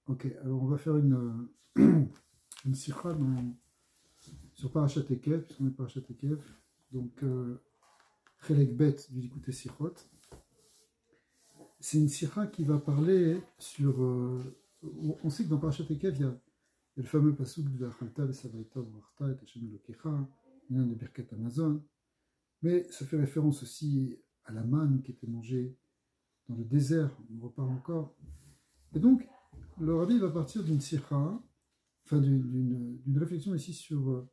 Ok, alors on va faire une sikha sur Parashat Ekev, puisqu'on est Parashat Ekev. Donc, Chelek Bet du Likutei Sichot. C'est une sikha qui va parler sur. On sait que dans Parashat Ekev, il y a le fameux pasuk de V'achalta v'savaita v'varta et Hashem Elokecha, il y a de Birkat Amazon. Mais ça fait référence aussi à la manne qui était mangée dans le désert, on en reparle encore. Et donc, le rabbi va partir d'une sikha, enfin d'une réflexion ici sur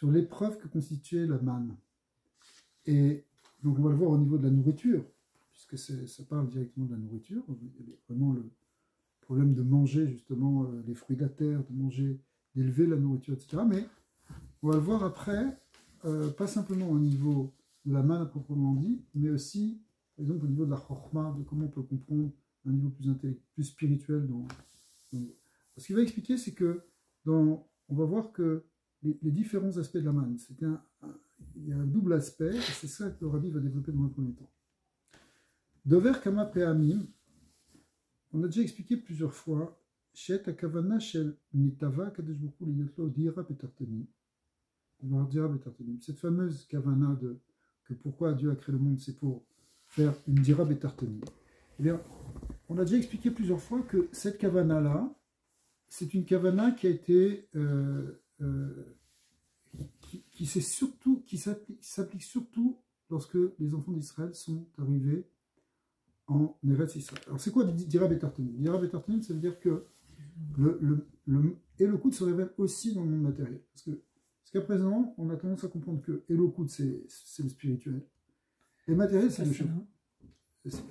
l'épreuve que constituait la manne. Et donc on va le voir au niveau de la nourriture, puisque ça parle directement de la nourriture. Il y a vraiment le problème de manger justement les fruits de la terre, d'élever la nourriture, etc. Mais on va le voir après, pas simplement au niveau de la manne proprement dit, mais aussi, par exemple, au niveau de la chokhma, de comment on peut comprendre un niveau plus spirituel. Ce qu'il va expliquer, c'est que on va voir que les différents aspects de la manne, il y a un double aspect, et c'est ça que le rabbi va développer dans un premier temps. Dover kama pe'amim, on a déjà expliqué plusieurs fois, shet akavana shel nitava kadesh bokhu liyotlo dira betartani. Cette fameuse kavana que pourquoi Dieu a créé le monde, c'est pour faire une dira betartani. Eh bien, on a déjà expliqué plusieurs fois que cette kavana-là, c'est une kavana qui a été qui s'applique surtout lorsque les enfants d'Israël sont arrivés en Eretz Israël. Alors c'est quoi Dira Betartanim? Dira Betartanim, ça veut dire que le Elokut se révèle aussi dans le monde matériel. Parce qu'à présent, on a tendance à comprendre que Elokut, c'est le spirituel. Et matériel, c'est le choses. C'est ça.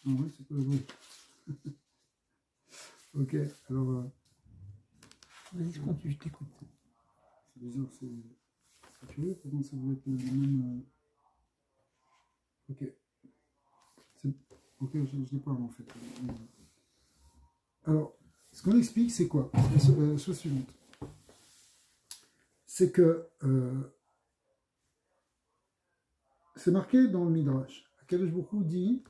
Ah oui, c'est pas le bruit. Ok, alors... Vas-y, je continue, je t'écoute. C'est bizarre, c'est curieux, pourtant ça doit être le même... Ok. Ok, je ne l'ai pas en fait. Alors, ce qu'on explique, c'est quoi? La chose suivante. C'est que... c'est marqué dans le Midrash. Akadosh Baruch Hu dit...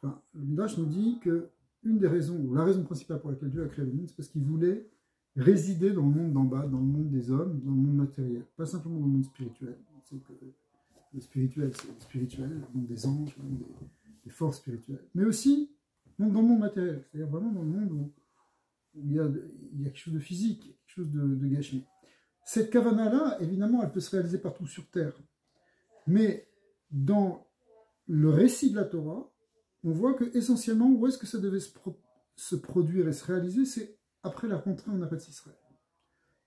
Enfin, le Midrash nous dit que une des raisons, ou la raison principale pour laquelle Dieu a créé le monde, c'est parce qu'il voulait résider dans le monde d'en bas, dans le monde des hommes, dans le monde matériel, pas simplement dans le monde spirituel. C'est que le spirituel, c'est le spirituel, le monde des anges, le monde des forces spirituelles, mais aussi dans le monde matériel, c'est-à-dire vraiment dans le monde où il y a quelque chose de physique, quelque chose de gâché. Cette kavana-là, évidemment, elle peut se réaliser partout sur Terre, mais dans le récit de la Torah, on voit que essentiellement, où est-ce que ça devait se produire et se réaliser, c'est après la rentrée en Eretz Israël.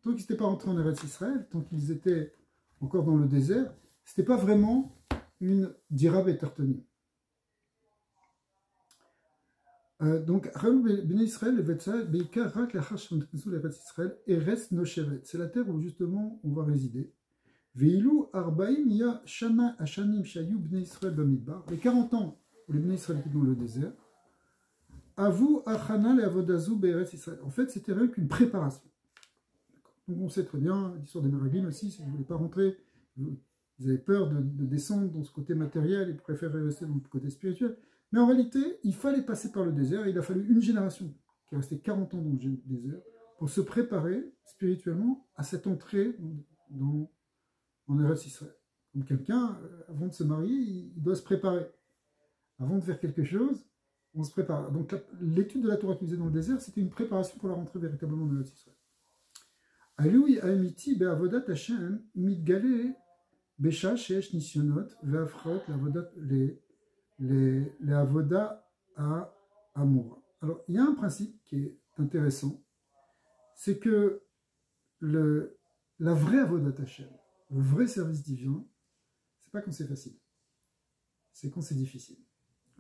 Tant qu'ils n'étaient pas rentrés en Eretz Israël, tant qu'ils étaient encore dans le désert, ce n'était pas vraiment une dira betartani. Donc, c'est la terre où justement on va résider. Les 40 ans où les Bnei Israël étaient dans le désert, Avou Achana le Avodazou Be'eretz Israël. En fait, c'était rien qu'une préparation. Donc on sait très bien, l'histoire des Meraglim aussi, si vous ne voulez pas rentrer, ils avaient peur de descendre dans ce côté matériel, ils préféraient rester dans le côté spirituel. Mais en réalité, il fallait passer par le désert, et il a fallu une génération qui est restée 40 ans dans le désert pour se préparer spirituellement à cette entrée en Eretz Israël. Comme quelqu'un, avant de se marier, il doit se préparer. Avant de faire quelque chose, on se prépare. Donc l'étude de la Torah qu'il faisait dans le désert, c'était une préparation pour la rentrée véritablement dans Israël. Aloui Amiti be'avodat Hashem mitgale besha sheesh nisyonot ve'afrot les avoda à Amoura. Alors il y a un principe qui est intéressant, c'est que la vraie avodat Hashem, le vrai service divin, c'est pas quand c'est facile, c'est quand c'est difficile.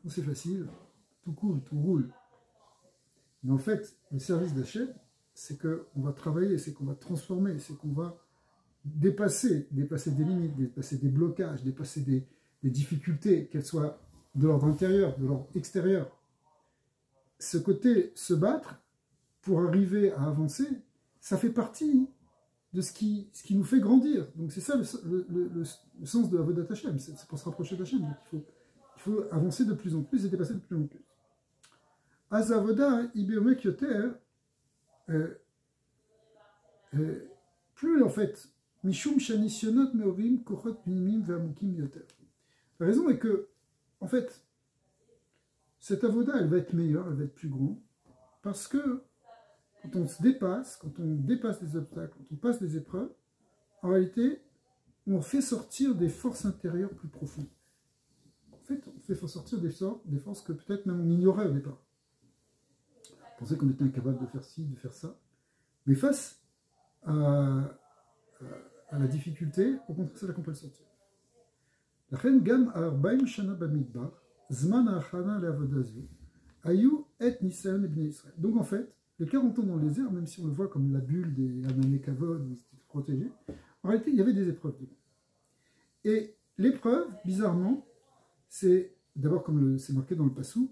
Quand c'est facile, tout coule, tout roule. Mais en fait, le service d'Hachem, c'est qu'on va travailler, c'est qu'on va transformer, c'est qu'on va dépasser des limites, dépasser des blocages, dépasser des difficultés, qu'elles soient de l'ordre intérieur, de l'ordre extérieur. Ce côté se battre pour arriver à avancer, ça fait partie de ce qui nous fait grandir. Donc c'est ça le sens de Avodat Hashem, c'est pour se rapprocher d'Hachem. Il faut avancer de plus en plus et dépasser de plus en plus. Azavoda, Ibeomek Yoter, plus en fait, Mishum Shanisionot Meorim Kochot Minimim Vamukim Yoter. La raison est que, en fait, cette avoda, elle va être meilleure, elle va être plus grande, parce que quand on se dépasse, quand on dépasse les obstacles, quand on passe des épreuves, en réalité, on fait sortir des forces intérieures plus profondes. En fait, on fait sortir des forces que peut-être même on ignorait au départ. On pensait qu'on était incapable de faire ci, de faire ça. Mais face à la difficulté, au contraire, c'est là qu'on peut le sortir. La reine Gam Arba'im Shana Bamidbar, Zman Achana Le'avodazu, Ayu et Nisayon et Bnei Israël. Donc en fait, les 40 ans dans les airs, même si on le voit comme la bulle des Anané Kavod, où ils étaient protégés, en réalité, il y avait des épreuves dedans. Et l'épreuve, bizarrement, c'est d'abord comme c'est marqué dans le Passouk,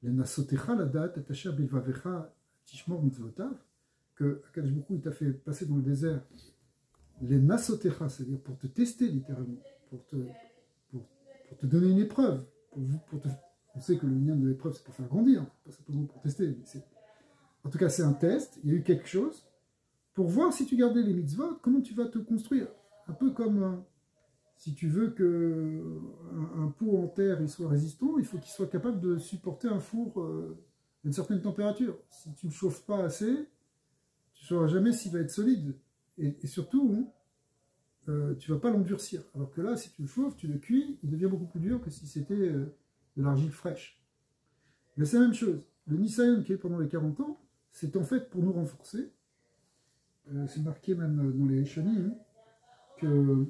les Nasotecha, la date, Atasher Bilvavecha, Tishmor Mitzvotav, que Akadosh Baruch Hu, il t'a fait passer dans le désert, les Nasotecha, c'est-à-dire pour te tester littéralement, pour te donner une épreuve, on sait que le lien de l'épreuve, c'est pour faire grandir, pas simplement pour tester. Mais en tout cas, c'est un test, il y a eu quelque chose, pour voir si tu gardais les mitzvot, comment tu vas te construire. Un peu comme si tu veux qu'un pot en terre il soit résistant, il faut qu'il soit capable de supporter un four d'une certaine température. Si tu ne le chauffes pas assez, tu ne sauras jamais s'il va être solide. Et surtout, tu ne vas pas l'endurcir. Alors que là, si tu le chauffes, tu le cuis, il devient beaucoup plus dur que si c'était de l'argile fraîche. Mais c'est la même chose. Le Nisayon qui est pendant les 40 ans, c'est en fait pour nous renforcer. C'est marqué même dans les Shonim que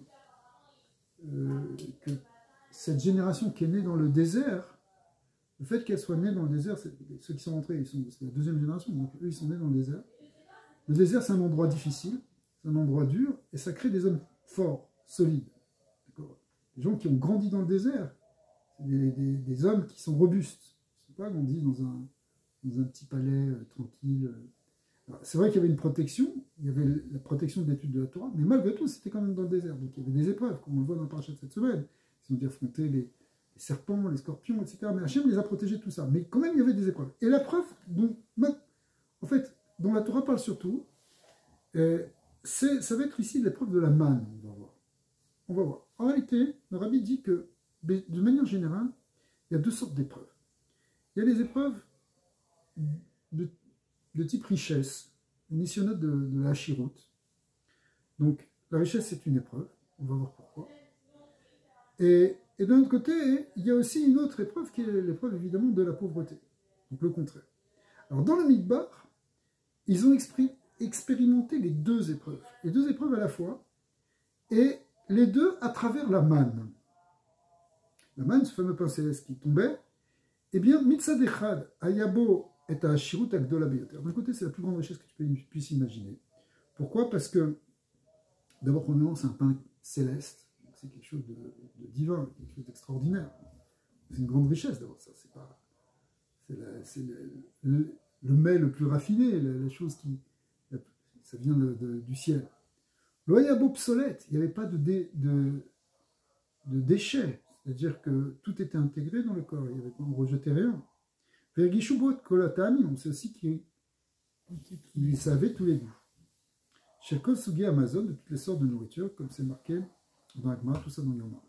cette génération qui est née dans le désert, le fait qu'elle soit née dans le désert, ceux qui sont rentrés, c'est la deuxième génération, donc eux ils sont nés dans le désert. Le désert c'est un endroit difficile, c'est un endroit dur, et ça crée des hommes forts, solides. Les gens qui ont grandi dans le désert, c'est des hommes qui sont robustes. Ils ne sont pas grandis dans un petit palais tranquille. C'est vrai qu'il y avait une protection, il y avait la protection de l'étude de la Torah, mais malgré tout, c'était quand même dans le désert. Donc il y avait des épreuves, comme on le voit dans le parachat de cette semaine. Ils ont dû affronter les serpents, les scorpions, etc. Mais Hachem les a protégés de tout ça. Mais quand même, il y avait des épreuves. Et la preuve, en fait, dont la Torah parle surtout, ça va être ici l'épreuve de la manne, on va voir. On va voir. En réalité, le Rabbi dit que, de manière générale, il y a deux sortes d'épreuves. Il y a les épreuves de type richesse, une missionnaire de la Hachiroute. Donc, la richesse, c'est une épreuve. On va voir pourquoi. Et d'un autre côté, il y a aussi une autre épreuve qui est l'épreuve, évidemment, de la pauvreté. Donc, le contraire. Alors, dans le Midbar, ils ont expérimenté les deux épreuves à la fois, et les deux à travers la manne. La manne, ce fameux pain céleste qui tombait, eh bien, Mitzad Echad, Ayabo, est à Shirut Agdola Beyoter. D'un côté, c'est la plus grande richesse que tu puisses imaginer. Pourquoi? Parce que, d'abord, premièrement, c'est un pain céleste. C'est quelque chose de divin, quelque chose d'extraordinaire. C'est une grande richesse, d'abord. Ça, c'est le mets le plus raffiné, la chose qui... Ça vient du ciel. L'Oyabo obsolète, il n'y avait pas de déchets. C'est-à-dire que tout était intégré dans le corps. Il n'y avait pas, on rejetait rien. Vergishubot kolatami, on sait aussi qu'il savait tous les goûts. Chez Kosugi Amazon, de toutes les sortes de nourriture, comme c'est marqué dans Agmar, tout ça dans Yoma.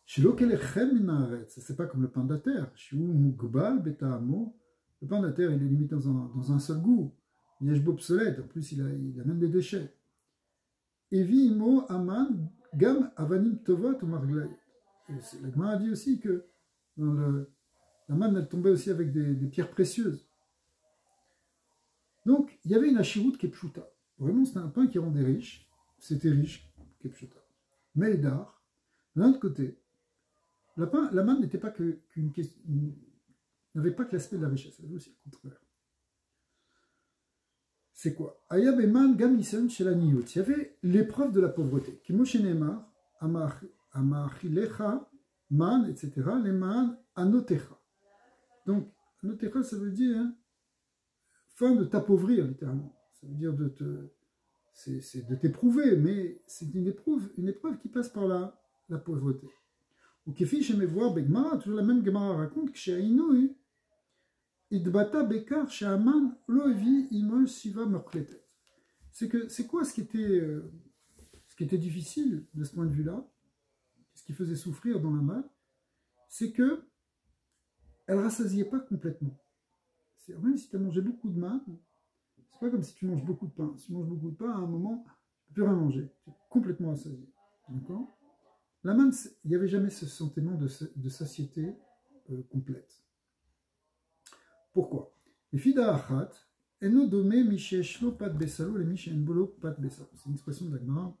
Chez Lokelechem Minaret, ça c'est pas comme le pain de la terre. Chez Mugbal Betahamo, le pain de la terre il est limité dans un seul goût. Il est obsolète, en plus il a même des déchets. Evi Imo Aman Gam Avanim Tovot ou Marglay. L'Agmar a dit aussi que dans la manne, elle tombait aussi avec des pierres précieuses. Donc, il y avait une hachiroute kepshuta. Vraiment, c'était un pain qui rendait riche. C'était riche, kepshuta. Mais d'art, d'un autre côté, la manne n'était pas qu'une question, n'avait pas que l'aspect de la richesse, elle avait aussi le contraire. C'est quoi? Ayab et man gam nisan chez la niyot. Il y avait l'épreuve de la pauvreté. Kimosh Neymar, amachilecha, man, etc. Les man, anotecha. Donc, anotecha, ça veut dire fin de t'appauvrir, littéralement. Ça veut dire c'est de t'éprouver, mais c'est une épreuve qui passe par la pauvreté. Ou Kefi chez mes voix, Begmara, toujours la même Gemara raconte que chez Aïnoui, Idbata Bekar chez Aman, Loevi, Imo, Siva, Mokletet. C'est quoi ce qui était difficile de ce point de vue-là, ce qui faisait souffrir dans la malle, c'est que elle ne rassasiait pas complètement. Même si tu as mangé beaucoup de manne, c'est pas comme si tu manges beaucoup de pain. Si tu manges beaucoup de pain, à un moment, tu ne peux plus rien manger. Tu es complètement rassasié. D'accord? La manne, il n'y avait jamais ce sentiment de satiété complète. Pourquoi? Les fida achat, eno domé micheshlo pat besalo le michenbolo pat besalo. C'est une expression de la Gemara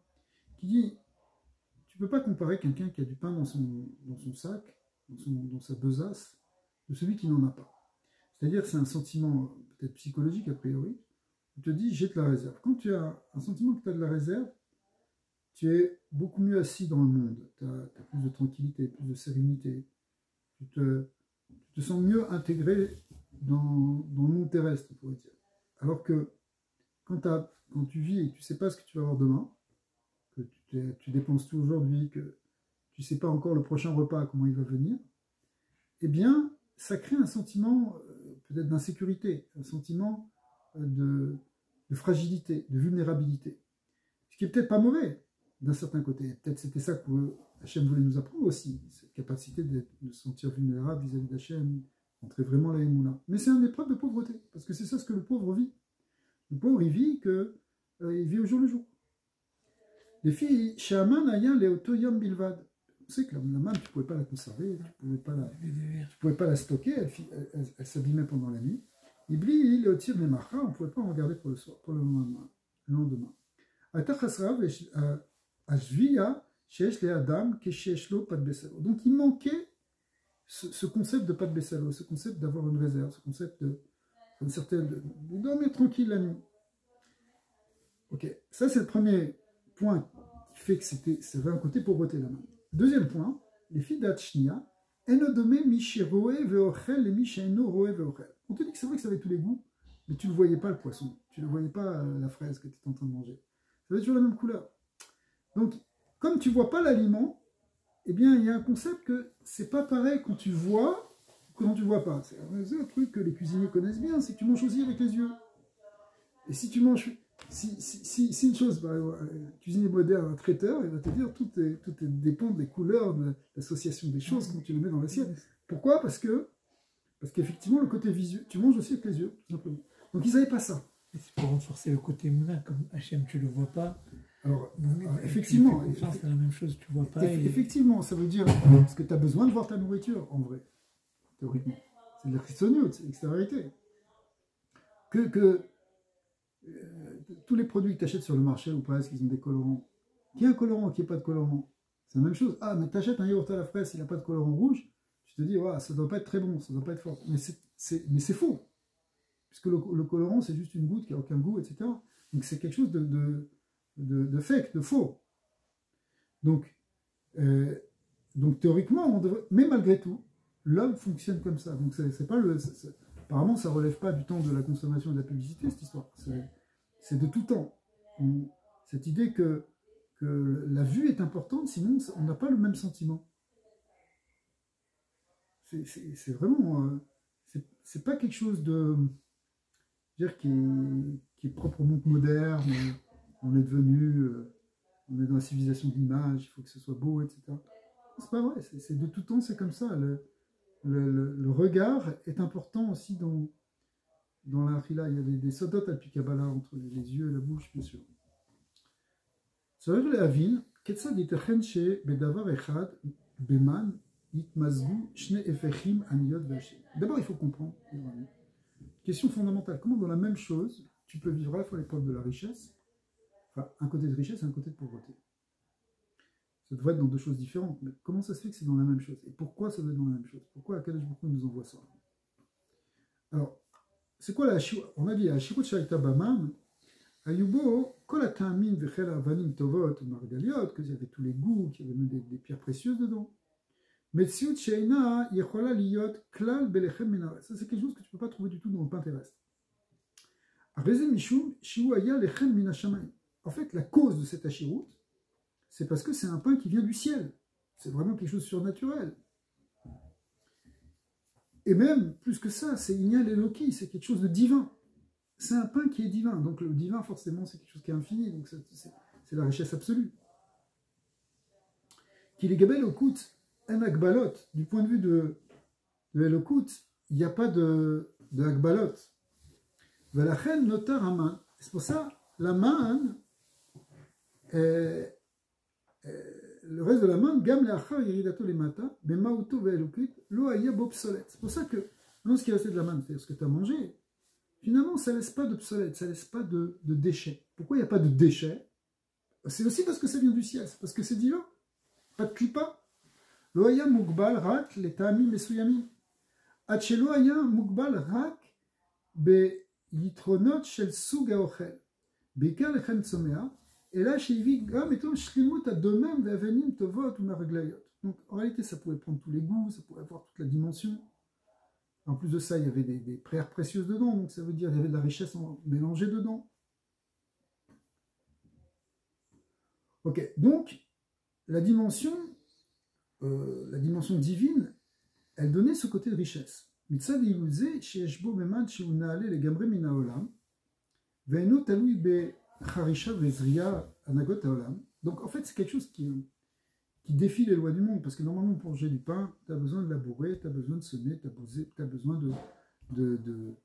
qui dit tu ne peux pas comparer quelqu'un qui a du pain dans son sac, dans sa besace, de celui qui n'en a pas. C'est-à-dire c'est un sentiment peut-être psychologique a priori. Tu te dis j'ai de la réserve. Quand tu as un sentiment que tu as de la réserve, tu es beaucoup mieux assis dans le monde. Tu as plus de tranquillité, plus de sérénité. Tu te sens mieux intégré dans le monde terrestre, on pourrait dire. Alors que quand tu vis et que tu ne sais pas ce que tu vas avoir demain, que tu dépenses tout aujourd'hui, que tu ne sais pas encore le prochain repas, comment il va venir, eh bien, ça crée un sentiment peut-être d'insécurité, un sentiment de fragilité, de vulnérabilité. Ce qui n'est peut-être pas mauvais, d'un certain côté. Peut-être c'était ça que Hachem voulait nous apprendre aussi, cette capacité de se sentir vulnérable vis-à-vis d'Hachem, entrer vraiment la Emouna. Mais c'est une épreuve de pauvreté, parce que c'est ça ce que le pauvre vit. Le pauvre, il vit au jour le jour. Les filles, chez Aman, Ayan, les Otoyam Bilvad. On sait que la manne, tu ne pouvais pas la conserver, tu ne pouvais pas la stocker, elle s'abîmait pendant la nuit. Ibli, le tir des machas, on ne pouvait pas en garder pour le lendemain. Donc il manquait ce concept de pas de Bessalo, ce concept d'avoir une réserve, ce concept de dormir tranquille la nuit. Ok, ça c'est le premier point qui fait que ça avait un côté pauvreté la main. Deuxième point, les filles d'Achnia, enodome michiroe veochel et micheno roe veochel. On te dit que c'est vrai que ça avait tous les goûts, mais tu ne voyais pas le poisson, tu ne voyais pas la fraise que tu étais en train de manger. Ça avait toujours la même couleur. Donc, comme tu ne vois pas l'aliment, eh bien, il y a un concept que c'est pas pareil quand tu vois que quand tu ne vois pas. C'est un truc que les cuisiniers connaissent bien, c'est que tu manges aussi avec les yeux. Et si tu manges... Si une chose, cuisinier moderne, un traiteur, il va te dire tout dépend des couleurs, de l'association des choses quand tu les mets dans l'assiette. Pourquoi? Parce qu'effectivement, le côté visuel, tu manges aussi avec les yeux, tout simplement. Donc ils n'avaient pas ça. C'est pour renforcer le côté moulin, comme Hachem, tu ne le vois pas. Alors, effectivement, c'est la même chose, tu ne vois pas. Effectivement, ça veut dire parce que tu as besoin de voir ta nourriture, en vrai, théoriquement. C'est de la christoniote, c'est l'extériorité. Tous les produits que tu achètes sur le marché, ou presque, ils ont des colorants. Qu'il y ait un colorant, qu'il n'y ait pas de colorant, c'est la même chose. Ah, mais tu achètes un yaourt à la fraise, il n'a pas de colorant rouge, tu te dis, ouais, ça ne doit pas être très bon, ça ne doit pas être fort. Mais c'est faux. Puisque le colorant, c'est juste une goutte qui n'a aucun goût, etc. Donc c'est quelque chose de fake, de faux. Donc théoriquement, mais malgré tout, l'homme fonctionne comme ça. Donc c'est pas apparemment, ça ne relève pas du temps de la consommation et de la publicité, cette histoire. C'est de tout temps. Cette idée que la vue est importante, sinon on n'a pas le même sentiment. C'est vraiment... c'est pas quelque chose de... dire qui est propre au monde moderne. On est devenu... on est dans la civilisation de l'image, il faut que ce soit beau, etc. C'est pas vrai, c'est de tout temps, c'est comme ça. Le regard est important aussi dans la Achila. Il y a des sodotes al Kabbalah entre les yeux et la bouche, bien sûr. Ça veut dire la ville, Ketsad yitechen she bedavar echad beman yitmazgu shne efechim aniyot v'hashem. D'abord, il faut comprendre. Question fondamentale. Comment dans la même chose, tu peux vivre à la fois l'épreuve de la richesse, enfin, un côté de richesse et un côté de pauvreté. Ça devrait être dans deux choses différentes, mais comment ça se fait que c'est dans la même chose? Et pourquoi ça doit être dans la même chose? Pourquoi Akadosh Baruch Hu nous envoie ça? Alors, c'est quoi la Hashirut? On a dit la Hashirut Shaita Baman, Ayubo, Kol HaTa'amim Vechel Avanim Tovot Margaliot, qu'il y avait tous les goûts, qu'il y avait même des pierres précieuses dedans. Metziut Sheina Yechola Liyot Klal Belechem Minaret. Ça, c'est quelque chose que tu ne peux pas trouver du tout dans le pain terrestre. Areze Mishum Shiu Aya Lechem Minashamayim. En fait, la cause de cette Hashirut, c'est parce que c'est un pain qui vient du ciel. c'est vraiment quelque chose de surnaturel. Et même, plus que ça, c'est Ignal Eloki, c'est quelque chose de divin. C'est un pain qui est divin. Donc le divin, forcément, c'est quelque chose qui est infini. Donc c'est la richesse absolue. Qu'il est Gabel Okut, un Akbalot. Du point de vue de Elokut, il n'y a pas de Akbalot. Valachen notar Aman. C'est pour ça, la man, le reste de la man, Gam leachar yiridato lemata, bemauto ve'elokut, lo aya bobsolet. C'est pour ça que, non, ce qui est resté de la man, c'est-à-dire ce que tu as mangé, finalement, ça ne laisse pas d'obsolète, ça ne laisse pas de déchets. Pourquoi il n'y a pas de déchets? C'est aussi parce que ça vient du ciel, c'est parce que c'est divin. Pas de klipa. Lo aya mugbal rak le ta'amim mesuyamim. Achelo aya mugbal rak be yitronot shel sug haochel. Beikar lechem tzomea. Et là, chez Yvi, mettons, shlimut a domem ve'avenim tovot ou maraglayot. Donc, en réalité, ça pouvait prendre tous les goûts, ça pouvait avoir toute la dimension. En plus de ça, il y avait des pierres précieuses dedans, donc ça veut dire qu'il y avait de la richesse mélangée dedans. Ok, donc la dimension divine, elle donnait ce côté de richesse. Mitzad iluze sheeshbo memad sheunale le gamre mina olam, ve'eno talui be charisha ve'zriya anagot haolam. Donc en fait, c'est quelque chose qui défie les lois du monde, parce que normalement pour manger du pain, tu as besoin de labourer, tu as besoin de semer, tu as besoin de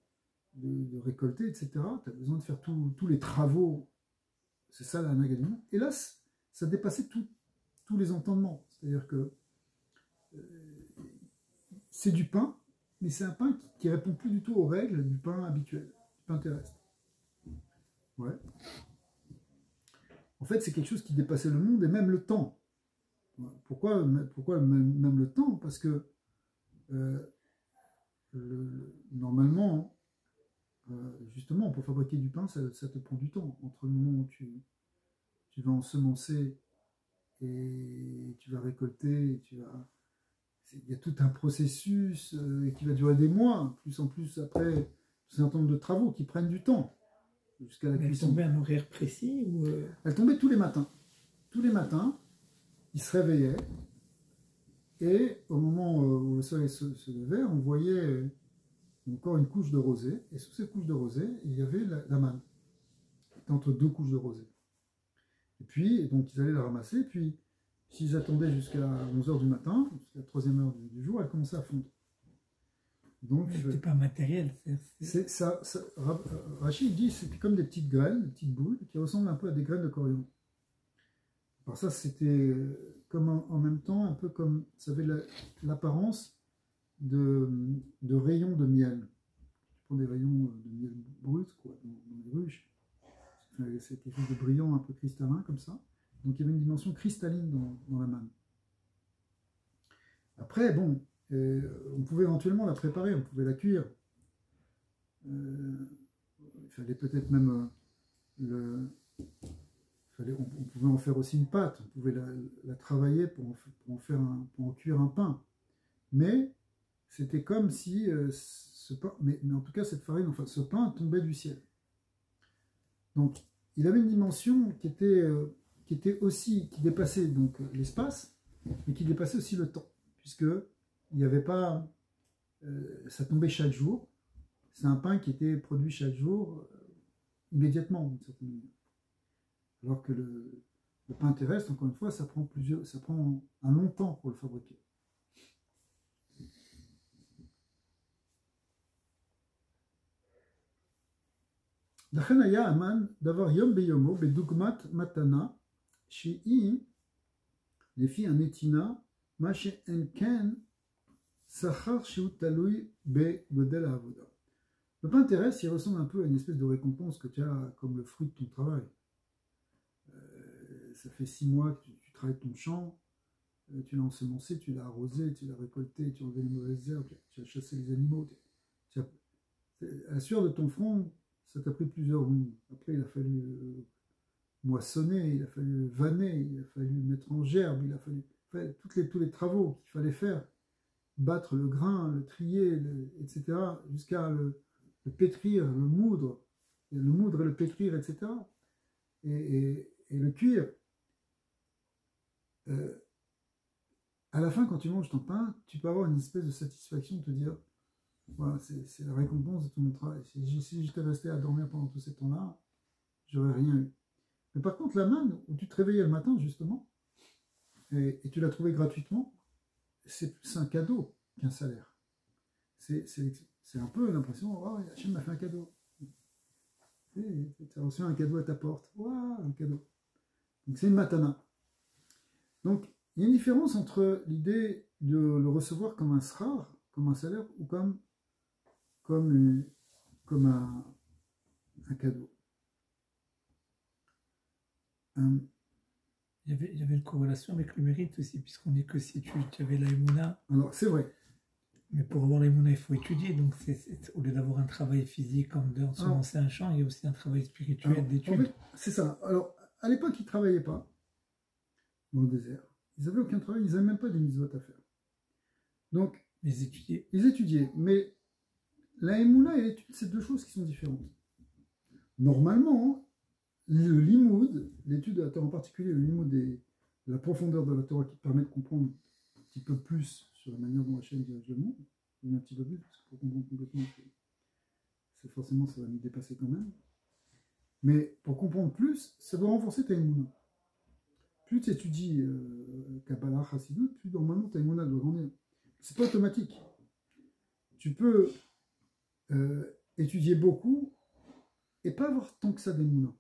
récolter, etc. Tu as besoin de faire tous les travaux. C'est ça la naga du monde. Et là, ça dépassait tous les entendements. C'est-à-dire que c'est du pain, mais c'est un pain qui répond plus du tout aux règles du pain habituel, du pain terrestre. Ouais. En fait, c'est quelque chose qui dépassait le monde et même le temps. Pourquoi même le temps? Parce que normalement, justement, pour fabriquer du pain, ça te prend du temps. Entre le moment où tu vas ensemencer et tu vas récolter, il y a tout un processus qui va durer des mois, plus en plus après, c'est un nombre de travaux qui prennent du temps. Jusqu'à la cuisson. Elle tombait à un horaire précis ou Elle tombait tous les matins. Tous les matins, il se réveillait et au moment où le soleil se levait, on voyait encore une couche de rosée, et sous cette couche de rosée, il y avait la manne. C'était entre deux couches de rosée. Et puis, donc ils allaient la ramasser, puis s'ils attendaient jusqu'à 11h du matin, jusqu'à la 3e heure du jour, elle commençait à fondre. Donc, c'était pas matériel. Rachid dit que c'était comme des petites graines, des petites boules, qui ressemblent un peu à des graines de coriandre. Alors ça, c'était comme en même temps, un peu comme, ça avait l'apparence de rayons de miel. Tu prends des rayons de miel brut, quoi, dans les ruches. C'est quelque chose de brillant, un peu cristallin, comme ça. Donc il y avait une dimension cristalline dans la manne. Après, bon, on pouvait éventuellement la préparer, on pouvait la cuire. Il fallait peut-être même on pouvait en faire aussi une pâte, on pouvait la travailler pour en cuire un pain. Mais c'était comme si ce pain, mais en tout cas cette farine, enfin ce pain tombait du ciel. Donc il avait une dimension qui était aussi, qui dépassait donc l'espace, mais qui dépassait aussi le temps, puisque il n'y avait pas, ça tombait chaque jour. C'est un pain qui était produit chaque jour, immédiatement, d'une certaine manière. Alors que le pain terrestre, encore une fois, ça prend un long temps pour le fabriquer. לכן היה המן דבר יום ביומו בדוגמת מתנה שהיא לפי הנתינה מה שאין כן שכר שהוא תלוי בגודל העבודה. Le pain terrestre, il ressemble un peu à une espèce de récompense que tu as comme le fruit de ton travail. Ça fait 6 mois que tu travailles ton champ, tu l'as ensemencé, tu l'as arrosé, tu l'as récolté, tu as enlevé les mauvaises herbes, tu as chassé les animaux. À la sueur de ton front, ça t'a pris plusieurs mois. Après, il a fallu moissonner, il a fallu vanner, il a fallu mettre en gerbe, il a fallu faire tous les travaux qu'il fallait faire, battre le grain, le trier, etc., jusqu'à le pétrir, le moudre et le pétrir, etc., et le cuire. à la fin, quand tu manges ton pain, tu peux avoir une espèce de satisfaction de te dire, voilà, c'est la récompense de tout mon travail. Si j'étais resté à dormir pendant tout ce temps-là, j'aurais rien eu. Mais par contre, la manne, où tu te réveillais le matin, justement, et tu l'as trouvé gratuitement, c'est plus un cadeau qu'un salaire. C'est un peu l'impression, oh, Hachem m'a fait un cadeau. Tu as reçu un cadeau à ta porte. Waouh, un cadeau. Donc c'est une matana. Donc il y a une différence entre l'idée de le recevoir comme un srar, comme un salaire, ou comme un cadeau. Il y avait une corrélation avec le mérite aussi, puisqu'on dit que si tu avais la émouna. Alors c'est vrai. Mais pour avoir l'émouna, il faut étudier. Donc au lieu d'avoir un travail physique comme de se lancer un champ, il y a aussi un travail spirituel d'étude. En fait, c'est ça. Alors à l'époque, ils ne travaillaient pas dans le désert. Ils n'avaient aucun travail, ils n'avaient même pas des mitzvot à faire. Donc, ils étudiaient. Ils étudiaient. Mais la émouna et l'étude, c'est deux choses qui sont différentes. Normalement, le limoud, l'étude de la Torah en particulier, le limoud de la profondeur de la Torah qui permet de comprendre un petit peu plus sur la manière dont Hachem dirige le monde, un petit peu plus, parce que pour comprendre complètement, c'est forcément, ça va nous dépasser quand même. Mais pour comprendre plus, ça doit renforcer ta émouna. Plus tu étudies Kabbalah, Chassidut, plus normalement ta émouna doit grandir. C'est pas automatique. Tu peux étudier beaucoup et pas avoir tant que ça d'émouna.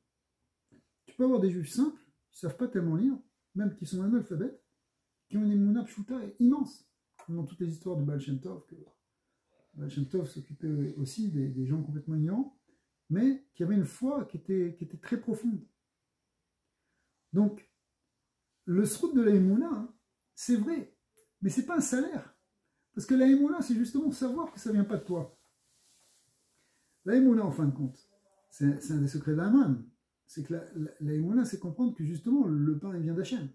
Tu peux avoir des juifs simples, qui ne savent pas tellement lire, même qui sont analphabètes, qui ont une émouna pshuta immense. Comme dans toutes les histoires de Baal Shem Tov, que Baal Shem Tov s'occupait aussi des gens complètement ignorants, mais qui avaient une foi qui était très profonde. Donc, le srout de la émouna, hein, c'est vrai, mais c'est pas un salaire. Parce que la émouna, c'est justement savoir que ça ne vient pas de toi. La émouna, en fin de compte, c'est un des secrets d'Aman. C'est que la émouna, c'est comprendre que justement, le pain, il vient d'Hachem.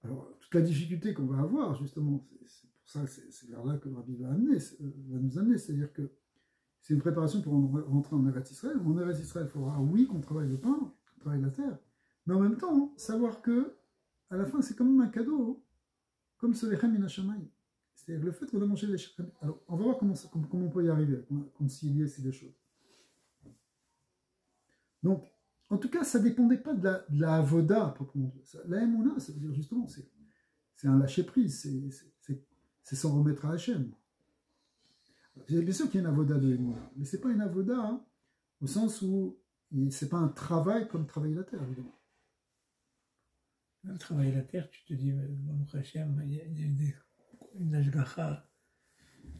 Alors, toute la difficulté qu'on va avoir, justement, c'est pour ça que c'est vers là que le Rabbi va nous amener. C'est-à-dire que c'est une préparation pour rentrer en Eretz Israël. En Eretz Israël, il faudra, oui, qu'on travaille le pain, qu'on travaille la terre, mais en même temps, savoir que, à la fin, c'est quand même un cadeau, comme ce Lechem min Hashamayim. C'est-à-dire le fait qu'on a mangé les Lechem. Alors, on va voir comment on peut y arriver, concilier ces deux choses. Donc, en tout cas, ça ne dépendait pas de la avoda, proprement dit. La émouna, ça veut dire justement, c'est un lâcher-prise, c'est s'en remettre à Hachem. Bien sûr qu'il y a une avoda de émouna, mais ce n'est pas une avoda hein, au sens où ce n'est pas un travail comme travailler la terre, évidemment. Même travailler la terre, tu te dis, Hachem, il y a une ashgacha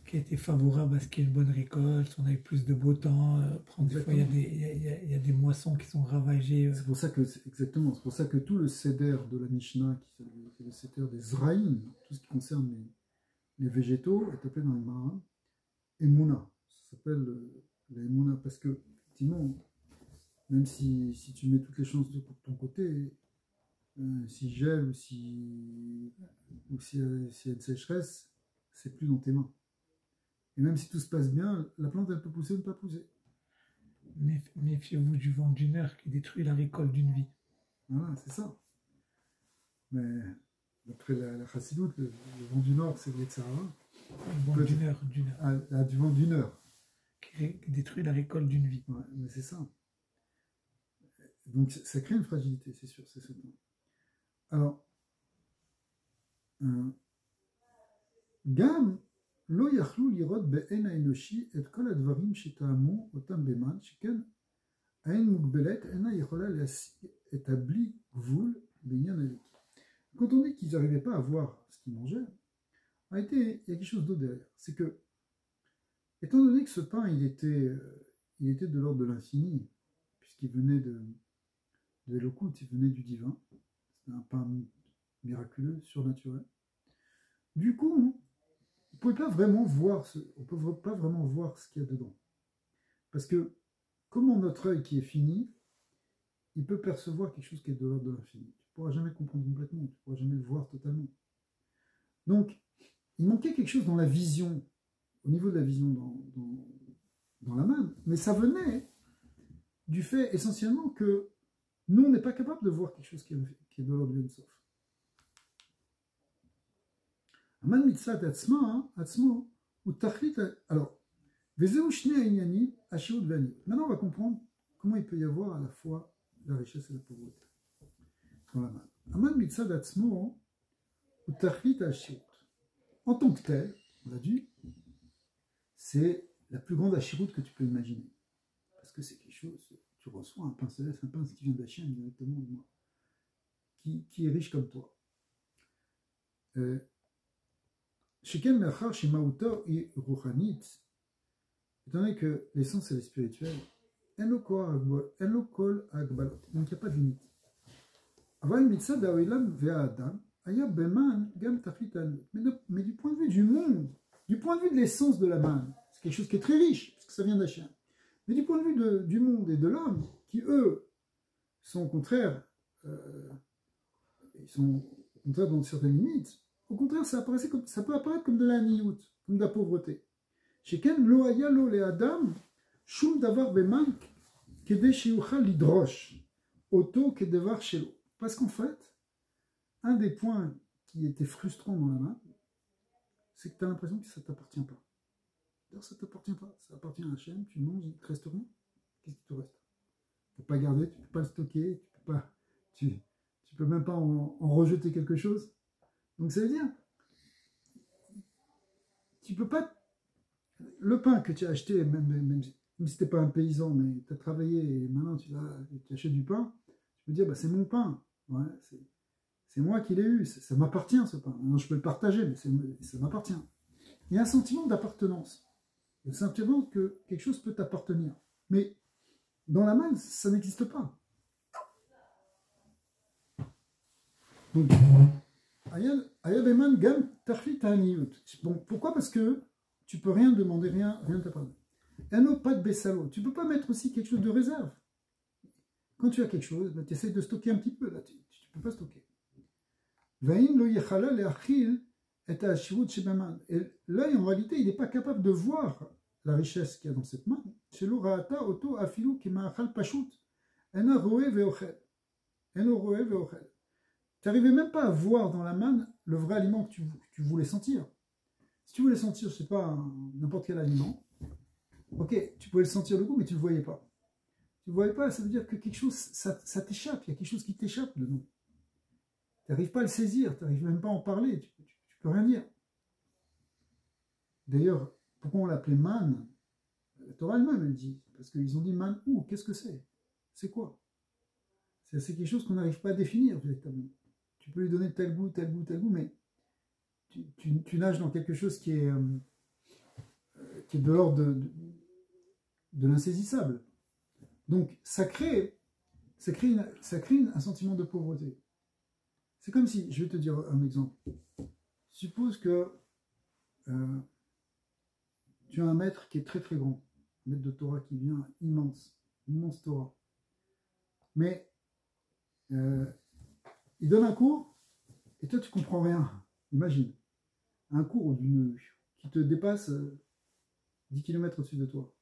qui a été favorable à ce qu'il y ait une bonne récolte, on a eu plus de beau temps, des fois il y a des moissons qui sont ravagées. C'est pour ça que, exactement, c'est pour ça que tout le seder de la Mishnah, qui est le seder des Zraïm, tout ce qui concerne les végétaux, est appelé dans les marins Emouna. Ça s'appelle la Emouna, parce que, effectivement, même si tu mets toutes les chances de ton côté, si gèle ou s'il y a une sécheresse, c'est plus dans tes mains. Et même si tout se passe bien, la plante, elle peut pousser ou ne pas pousser. Méfiez-vous du vent d'une heure qui détruit la récolte d'une vie. Voilà, c'est ça. Mais d'après la chassidoute, le vent du nord, c'est le Yetzirah. Le vent d'une heure. Du vent d'une heure. Qui détruit la récolte d'une vie. Ouais, mais c'est ça. Donc ça crée une fragilité, c'est sûr, c'est certain. Alors, Gam, לא יכלו לראות בעין האנושי את כל הדברים שטעמו אותם במן, שכן העין מוגבלת אינה יכולה להשיג את הבלי גבול בעניין האלוקי. Quand on dit qu'ils n'arrivaient pas à voir ce qu'ils mangeaient, en réalité, il y a quelque chose d'autre derrière. C'est que, étant donné que ce pain, il était de l'ordre de l'infini, puisqu'il venait de l'Elokut, il venait du divin, c'était un pain miraculeux, surnaturel. Du coup, on ne pouvait pas vraiment voir ce qu'il y a dedans. Parce que, comment notre œil qui est fini, il peut percevoir quelque chose qui est de l'ordre de l'infini. Tu ne pourras jamais comprendre complètement, tu ne pourras jamais le voir totalement. Donc, il manquait quelque chose dans la vision, au niveau de la vision dans la main, mais ça venait du fait essentiellement que nous, on n'est pas capable de voir quelque chose qui est de l'ordre de l'Ensof. Aman mitzad atzmo, ou tachlit. Alors, vezeu shne ha'inyanim, hashirut ve'aniyut. Maintenant, on va comprendre comment il peut y avoir à la fois la richesse et la pauvreté dans la manne. Aman mitzad atzmo, ou tachlit ha'ashirut. En tant que tel, on l'a dit, c'est la plus grande hashirut que tu peux imaginer. Parce que c'est quelque chose, tu reçois un pain céleste, un pain qui vient d'Hachem directement de moi, qui est riche comme toi. Sheken Mechar Shemauto et Rouhanit, étant donné que l'essence elle est spirituelle, elle kol agbalot, donc il n'y a pas de limite. Aval mitzad ha'olam ve'ha'adam, aya beman gam tachlit ha'anut. Mais du point de vue du monde, du point de vue de l'essence de la manne, c'est quelque chose qui est très riche, parce que ça vient d'Hachem. Mais du point de vue du monde et de l'homme, qui eux sont au contraire, ils sont au contraire dans certaines limites, au contraire ça peut apparaître comme de la niout, comme de la pauvreté. Sheken lo haya lo le adam shum davar beman kede sheyuchal lidrosh oto kedevar shelo. Parce qu'en fait, un des points qui était frustrant dans la main, c'est que tu as l'impression que ça ne t'appartient pas. D'ailleurs, ça ne t'appartient pas. Ça appartient à Hachem, tu manges, il ne te reste rien. Qu'est-ce qui te reste? Tu ne peux pas garder, tu ne peux pas le stocker, tu peux même pas en rejeter quelque chose. Donc ça veut dire, tu peux pas... Le pain que tu as acheté, même si tu n'étais pas un paysan, mais tu as travaillé et maintenant tu achètes du pain, tu peux dire, bah, c'est mon pain. Ouais, c'est moi qui l'ai eu, ça m'appartient ce pain. Non, je peux le partager, mais ça m'appartient. Il y a un sentiment d'appartenance. Il y a le sentiment que quelque chose peut t'appartenir. Mais dans la manne, ça n'existe pas. Donc, Ayabeman Gam Tachlit Ha'aniyut. Bon, pourquoi? Parce que tu peux rien demander, rien t'appartenir. Eno pas de Bessalo. Tu peux pas mettre aussi quelque chose de réserve. Quand tu as quelque chose, ben, tu essaies de stocker un petit peu. Là, tu peux pas stocker. Vaïn lo yechala le'achil. Et l'œil, en réalité, il n'est pas capable de voir la richesse qu'il y a dans cette main. Tu n'arrivais même pas à voir dans la main le vrai aliment que tu voulais sentir. Si tu voulais sentir, je ne sais pas, n'importe quel aliment, ok, tu pouvais le sentir le goût, mais tu ne le voyais pas. Tu ne le voyais pas, ça veut dire que quelque chose, ça t'échappe, il y a quelque chose qui t'échappe dedans. Tu n'arrives pas à le saisir, tu n'arrives même pas à en parler, tu peux rien dire. D'ailleurs, pourquoi on l'appelait man? La Torah elle-même, elle dit, parce qu'ils ont dit man où? Qu'est-ce que c'est? C'est quoi? C'est quelque chose qu'on n'arrive pas à définir véritablement. Tu peux lui donner tel goût, mais tu nages dans quelque chose qui est de l'ordre de l'insaisissable. Donc ça crée un sentiment de pauvreté. C'est comme si, je vais te dire un exemple. Suppose que tu as un maître qui est très très grand, un maître de Torah qui vient immense Torah. Mais il donne un cours et toi tu comprends rien. Imagine, un cours qui te dépasse 10 km au-dessus de toi.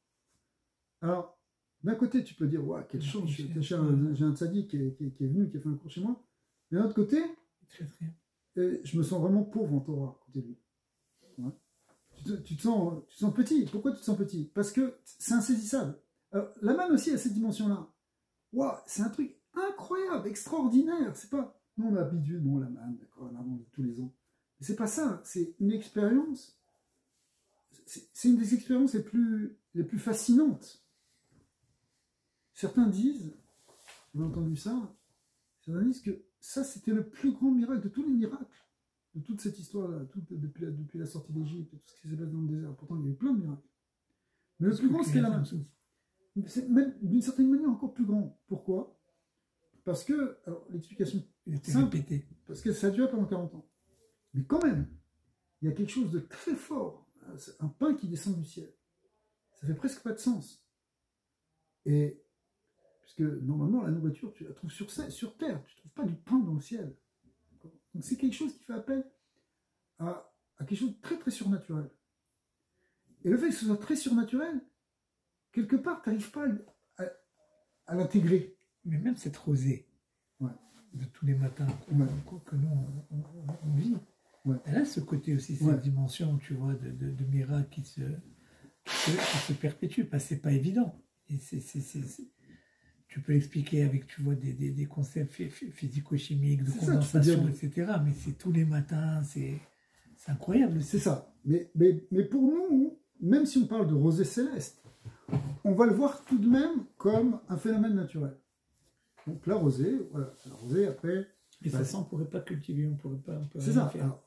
Alors, d'un côté tu peux dire, ouais, quelle chance, j'ai un tzaddik qui est venu, qui a fait un cours chez moi. Mais d'un autre côté, je me sens vraiment pauvre en Torah à côté de lui. Ouais. Tu te sens petit. Pourquoi tu te sens petit? Parce que c'est insaisissable. Alors, la manne aussi a cette dimension-là. Wow, c'est un truc incroyable, extraordinaire. C'est pas... Nous, on a l'habitude, bon, la manne, d'accord, on avance tous les ans. Mais c'est pas ça. C'est une expérience. C'est une des expériences les plus fascinantes. Certains disent, j'ai entendu ça, certains disent que ça, c'était le plus grand miracle de tous les miracles, de toute cette histoire-là, depuis la sortie d'Égypte, tout ce qui s'est passé dans le désert. Pourtant, il y a eu plein de miracles. Mais le plus grand, c'était la manne. C'est même d'une certaine manière encore plus grand. Pourquoi? Parce que, alors l'explication est simple, parce que ça a duré pendant 40 ans. Mais quand même, il y a quelque chose de très fort, un pain qui descend du ciel. Ça fait presque pas de sens. Et puisque normalement, la nourriture, tu la trouves sur terre, tu ne trouves pas du pain dans le ciel. Donc c'est quelque chose qui fait appel à quelque chose de très très surnaturel. Et le fait que ce soit très surnaturel, quelque part, tu n'arrives pas à l'intégrer. Mais même cette rosée, ouais, de tous les matins que nous on vit, Ouais. Elle a ce côté aussi, cette Ouais. dimension, tu vois, de miracle qui se perpétue, parce que c'est pas évident. Et tu peux l'expliquer avec, tu vois, des concepts physico-chimiques, de C'est ça, tu peux dire. condensation, etc. Mais c'est tous les matins, c'est incroyable aussi. C'est ça. Mais pour nous, même si on parle de rosée céleste, on va le voir tout de même comme un phénomène naturel. Donc la rosée, voilà, la rosée après. Et ça, on ne pourrait pas cultiver, on peut C'est rien ça. faire.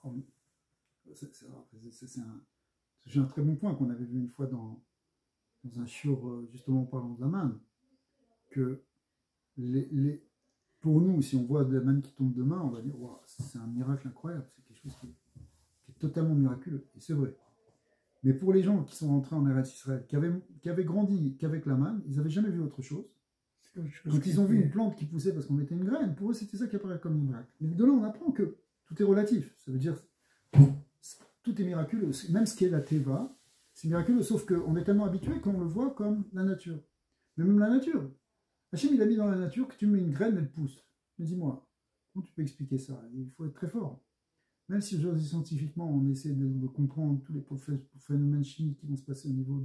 C'est un très bon point qu'on avait vu une fois dans un shiur, justement en parlant de la manne, que pour nous, si on voit de la manne qui tombe demain, on va dire wow, c'est un miracle incroyable, c'est quelque chose qui est totalement miraculeux, et c'est vrai. Mais pour les gens qui sont rentrés en Eretz Israël, qui avaient grandi qu'avec la manne, ils n'avaient jamais vu autre chose. Quand ils ont vu une plante qui poussait parce qu'on mettait une graine, pour eux c'était ça qui apparaît comme une miracle. Mais de là on apprend que tout est relatif. Ça veut dire tout est miraculeux. Même ce qui est la teva, c'est miraculeux, sauf qu'on est tellement habitué qu'on le voit comme la nature. Mais même la nature. Hachem il a mis dans la nature que tu mets une graine, elle pousse. Mais dis-moi, comment tu peux expliquer ça? Il faut être très fort. Même si aujourd'hui scientifiquement on essaie de comprendre tous les phénomènes chimiques qui vont se passer au niveau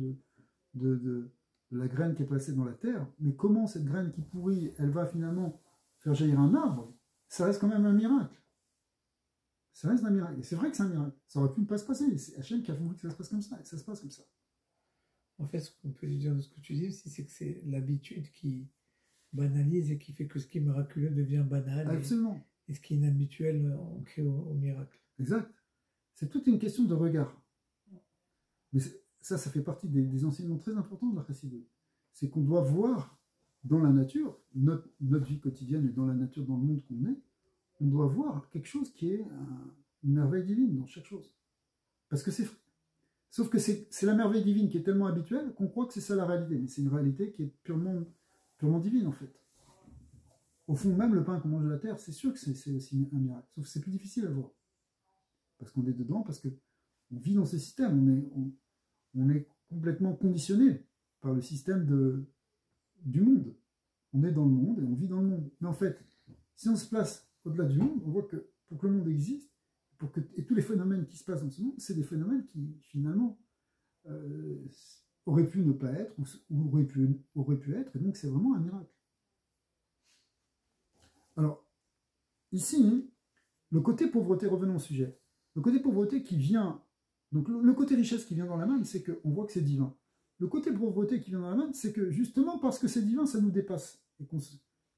de la graine qui est placée dans la terre, mais comment cette graine qui pourrit, elle va finalement faire jaillir un arbre, ça reste quand même un miracle. Ça reste un miracle. Et c'est vrai que c'est un miracle. Ça aurait pu ne pas se passer. C'est Hachem qui a voulu que ça se passe comme ça, et ça se passe comme ça. En fait, ce qu'on peut dire de ce que tu dis aussi, c'est que c'est l'habitude qui banalise et qui fait que ce qui est miraculeux devient banal. Absolument. Et ce qui est inhabituel, on crée au miracle. Exact. C'est toute une question de regard. Mais ça fait partie des enseignements très importants de la chassidut. C'est qu'on doit voir dans la nature, notre vie quotidienne et dans la nature, dans le monde qu'on est, on doit voir quelque chose qui est une merveille divine dans chaque chose. Parce que c'est vrai. Sauf que c'est la merveille divine qui est tellement habituelle qu'on croit que c'est ça la réalité. Mais c'est une réalité qui est purement divine en fait. Au fond, même le pain qu'on mange de la terre, c'est sûr que c'est aussi un miracle. Sauf que c'est plus difficile à voir. Parce qu'on est dedans, parce qu'on vit dans ce système. On est complètement conditionné par le système du monde. On est dans le monde et on vit dans le monde. Mais en fait, si on se place au-delà du monde, on voit que pour que le monde existe, et tous les phénomènes qui se passent dans ce monde, c'est des phénomènes qui, finalement, auraient pu ne pas être, ou auraient pu être, et donc c'est vraiment un miracle. Alors, ici, le côté pauvreté, revenons au sujet, le côté pauvreté qui vient, donc le côté richesse qui vient dans la manne, c'est qu'on voit que c'est divin. Le côté pauvreté qui vient dans la manne, c'est que justement parce que c'est divin, ça nous dépasse.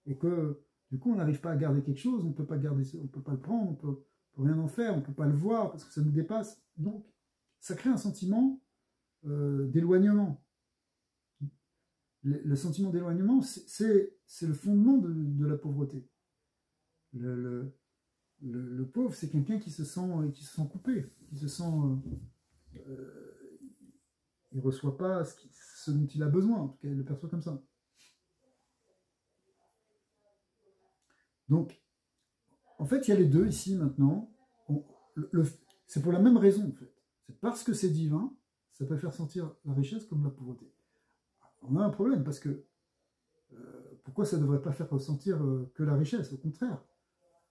Et que du coup, on n'arrive pas à garder quelque chose, on ne peut pas garder, on peut pas le prendre, on peut rien en faire, on ne peut pas le voir parce que ça nous dépasse. Donc, ça crée un sentiment d'éloignement. Le sentiment d'éloignement, c'est le fondement de la pauvreté. Le pauvre, c'est quelqu'un qui se sent coupé, qui se sent... il ne reçoit pas ce dont il a besoin, en tout cas, il le perçoit comme ça. Donc, en fait, il y a les deux ici, maintenant. C'est pour la même raison, en fait. C'est parce que c'est divin, ça peut faire sentir la richesse comme la pauvreté. On a un problème, parce que pourquoi ça ne devrait pas faire ressentir que la richesse? Au contraire.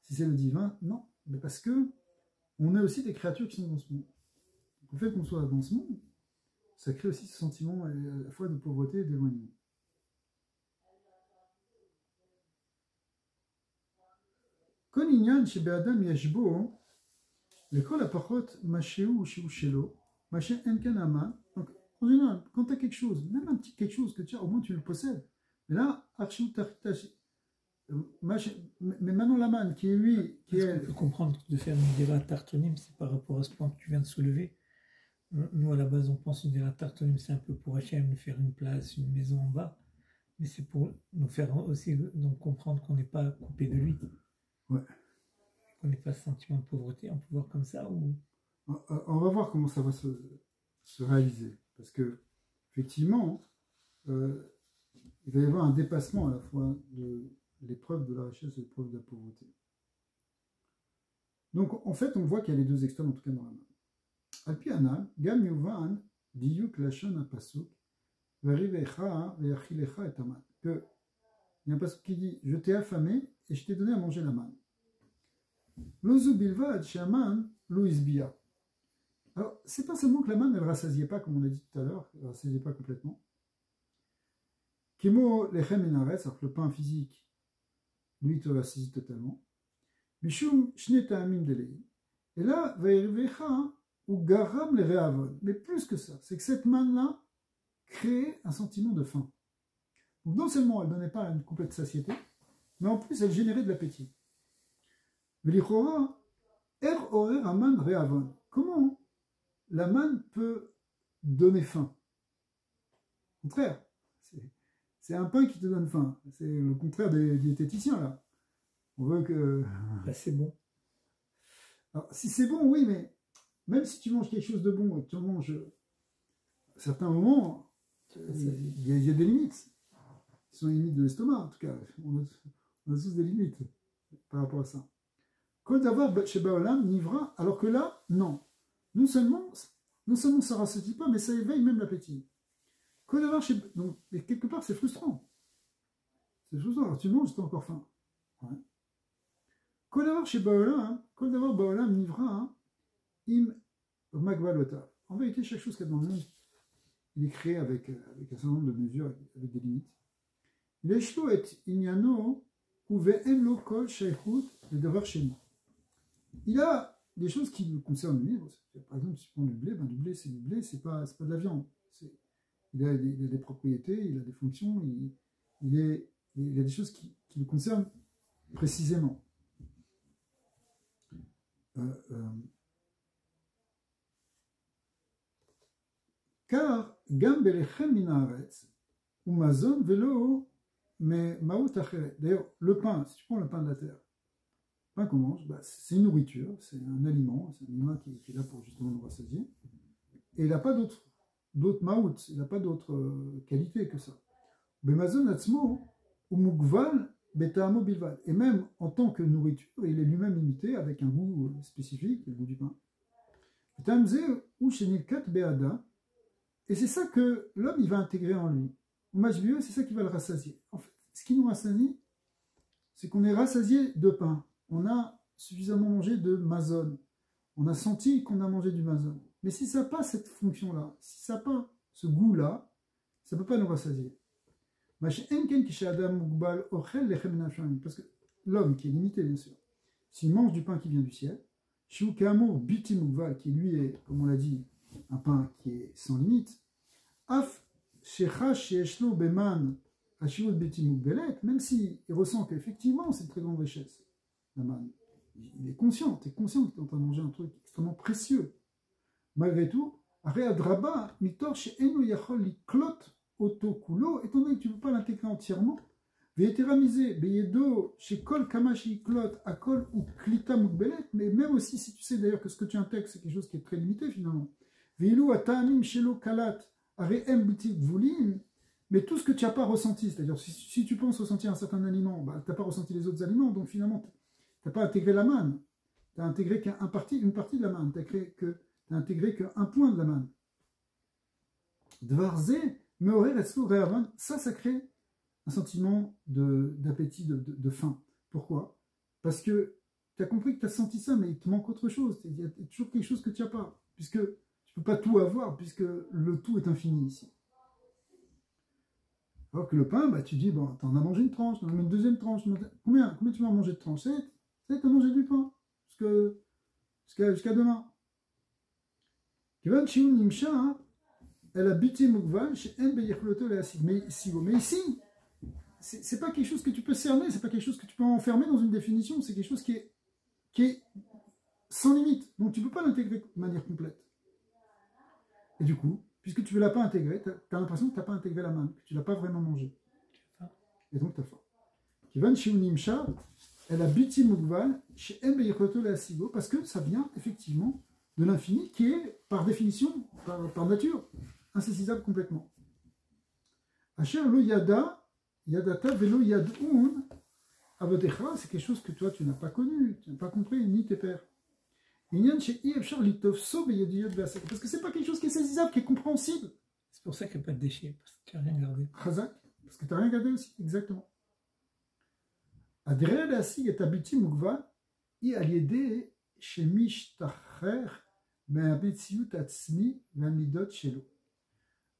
Si c'est le divin, non. Mais parce que on a aussi des créatures qui sont dans ce monde. Donc, le fait qu'on soit dans ce monde, ça crée aussi ce sentiment à la fois de pauvreté et d'éloignement. Kon inyan shebe'adam yashbo, lekol apachot masheu sheu shelo, mashe enken aman. Donc, en général, quand tu as quelque chose, même un petit quelque chose que tu as, au moins tu le possèdes. Mais là, archou taritash. Mais maintenant la manne qui est lui, qui est... On peut comprendre de faire une dira tartonim, c'est par rapport à ce point que tu viens de soulever. Nous, à la base, on pense une dira tartonim, c'est un peu pour Hachem, faire une place, une maison en bas. Mais c'est pour nous faire aussi donc comprendre qu'on n'est pas coupé de lui. Ouais. Qu'on n'ait pas ce sentiment de pauvreté. On peut voir comme ça ou... On va voir comment ça va se réaliser. Parce que, effectivement, il va y avoir un dépassement à la fois de l'épreuve de la richesse et l'épreuve de la pauvreté. Donc, en fait, on voit qu'il y a les deux extrêmes, en tout cas dans la main. Alpi Anan, Gam Yuvan, Diyuk Lashon Apasuk, Verivecha, Veachilecha et Taman. Il y a un pasuk qui dit: je t'ai affamé et je t'ai donné à manger la manne. Lozu Bilvad, Shaman, Louis Bia. Alors, c'est pas seulement que la manne, elle ne rassasiait pas, comme on a dit tout à l'heure, elle ne rassasiait pas complètement. Kemo lechem enaretz, alors que le pain physique, lui, te rassasie totalement. Mishum shne ta'amim delei. Et là, ve'irvecha ou garam le re'avon. Mais plus que ça, c'est que cette manne-là créait un sentiment de faim. Donc non seulement elle ne donnait pas une complète satiété, mais en plus elle générait de l'appétit. V'lichora er orer aman re'avon. Comment la manne peut donner faim? Au contraire, c'est un pain qui te donne faim. C'est le contraire des diététiciens, là. On veut que... Là, c'est bon. Alors, si c'est bon, oui, mais même si tu manges quelque chose de bon et que tu en manges à certains moments, il y a des limites. Ce sont les limites de l'estomac, en tout cas. On a tous des limites par rapport à ça. Kol davar chez Baolam, nivra, alors que là, non. Non seulement ça ne rassasie pas, mais ça éveille même l'appétit. Donc, et quelque part, c'est frustrant. C'est frustrant. Alors, tu manges, tu as encore faim. Ouais. Kol davar chez Baolam, Kol davar Baolam nivra, im magvalota. En vérité, chaque chose qu'il y a dans le monde, il est créé avec un certain nombre de mesures, avec des limites. L'eshlo et inyano, ou ve'en lo kol shaychut, le davar chez nous. Il a des choses qui le concernent lui. Par exemple, si tu prends du blé, c'est du blé, c'est pas de la viande. Il a des propriétés, il a des fonctions, il a des choses qui le concernent précisément. Car gam belechem min haaretz ou mazon velo mais maout acheret. D'ailleurs, le pain, si tu prends le pain de la terre, le pain qu'on mange, c'est une nourriture, c'est un aliment qui est là pour justement nous rassasier. Et il n'a pas d'autre maout, il n'a pas d'autre qualité que ça. Bemazon atzmo ou mugval betamo bilvad. Et même en tant que nourriture, il est lui-même limité avec un goût spécifique, le goût du pain. Tamze ou shenilkat beada. Et c'est ça que l'homme, il va intégrer en lui. Au majbieux, c'est ça qui va le rassasier. En fait, ce qui nous rassasie, c'est qu'on est rassasié de pain. On a suffisamment mangé de mazon. On a senti qu'on a mangé du mazon. Mais si ça n'a pas cette fonction-là, si ça n'a pas ce goût-là, ça ne peut pas nous rassasier. Parce que l'homme qui est limité, bien sûr, s'il mange du pain qui vient du ciel, Shiukamo Biti Mugval, qui lui est, comme on l'a dit, un pain qui est sans limite, Af Shechash Sheshlo Beman Ashirut Biti Mugbelet, même s'il ressent qu'effectivement c'est une très grande richesse, la manne, il est conscient, tu es conscient que tu es en train de manger un truc extrêmement précieux. Malgré tout, Areadraba Mitor Sheenu Yachol Liklot Otokulo, étant donné que tu ne peux pas l'intégrer entièrement, Veteramisé Beyedo Shekol Kamashi Klot Akol ou Klita Mugbelet, mais même aussi si tu sais d'ailleurs que ce que tu intègres c'est quelque chose qui est très limité finalement. Veilu Atamim Shelo Kalat Areem Biti Vulim, mais tout ce que tu n'as pas ressenti, c'est-à-dire si tu penses ressentir un certain aliment, tu n'as pas ressenti les autres aliments, donc finalement tu n'as pas intégré la manne, tu n'as intégré une partie de la manne, tu n'as intégré qu'un point de la manne. Dvarze Meorer Etzlo Reavan, ça crée un sentiment d'appétit, de faim. Pourquoi? Parce que tu as compris que tu as senti ça, mais il te manque autre chose. Il y a toujours quelque chose que tu n'as pas, puisque tu ne peux pas tout avoir, puisque le tout est infini ici. Alors que le pain, tu dis, bon, tu en as mangé une tranche, tu en as une deuxième tranche. Combien tu vas en manger de tranches? Tu as mangé du pain jusqu'à demain. Kivan Shiun Nimsha, elle a biti Mugval, chez En Beyechloto le Asig. Mais ici, c'est pas quelque chose que tu peux cerner, c'est pas quelque chose que tu peux enfermer dans une définition, c'est quelque chose qui est sans limite. Donc tu ne peux pas l'intégrer de manière complète. Et du coup, puisque tu ne l'as pas intégré, tu as l'impression que tu n'as pas intégré la manne, que tu ne l'as pas vraiment mangé. Et donc tu as faim. Kivan Shiunimsha, elle a biti Mugval, chez En Beyechloto le Asigo, parce que ça vient effectivement de l'infini qui est, par définition, par nature, insaisissable complètement. Asher lo yada, yadata velo yadun, avodecha, c'est quelque chose que toi tu n'as pas connu, tu n'as pas compris, ni tes pères. Parce que c'est pas quelque chose qui est saisissable, qui est compréhensible. C'est pour ça qu'il n'y a pas de déchets, parce que tu n'as rien gardé. Chazak, parce que tu n'as rien gardé aussi, exactement. Adrel asig et abiti mugva, i aliede shemish acher, mais un betziut atzmi, l'amidot shelo.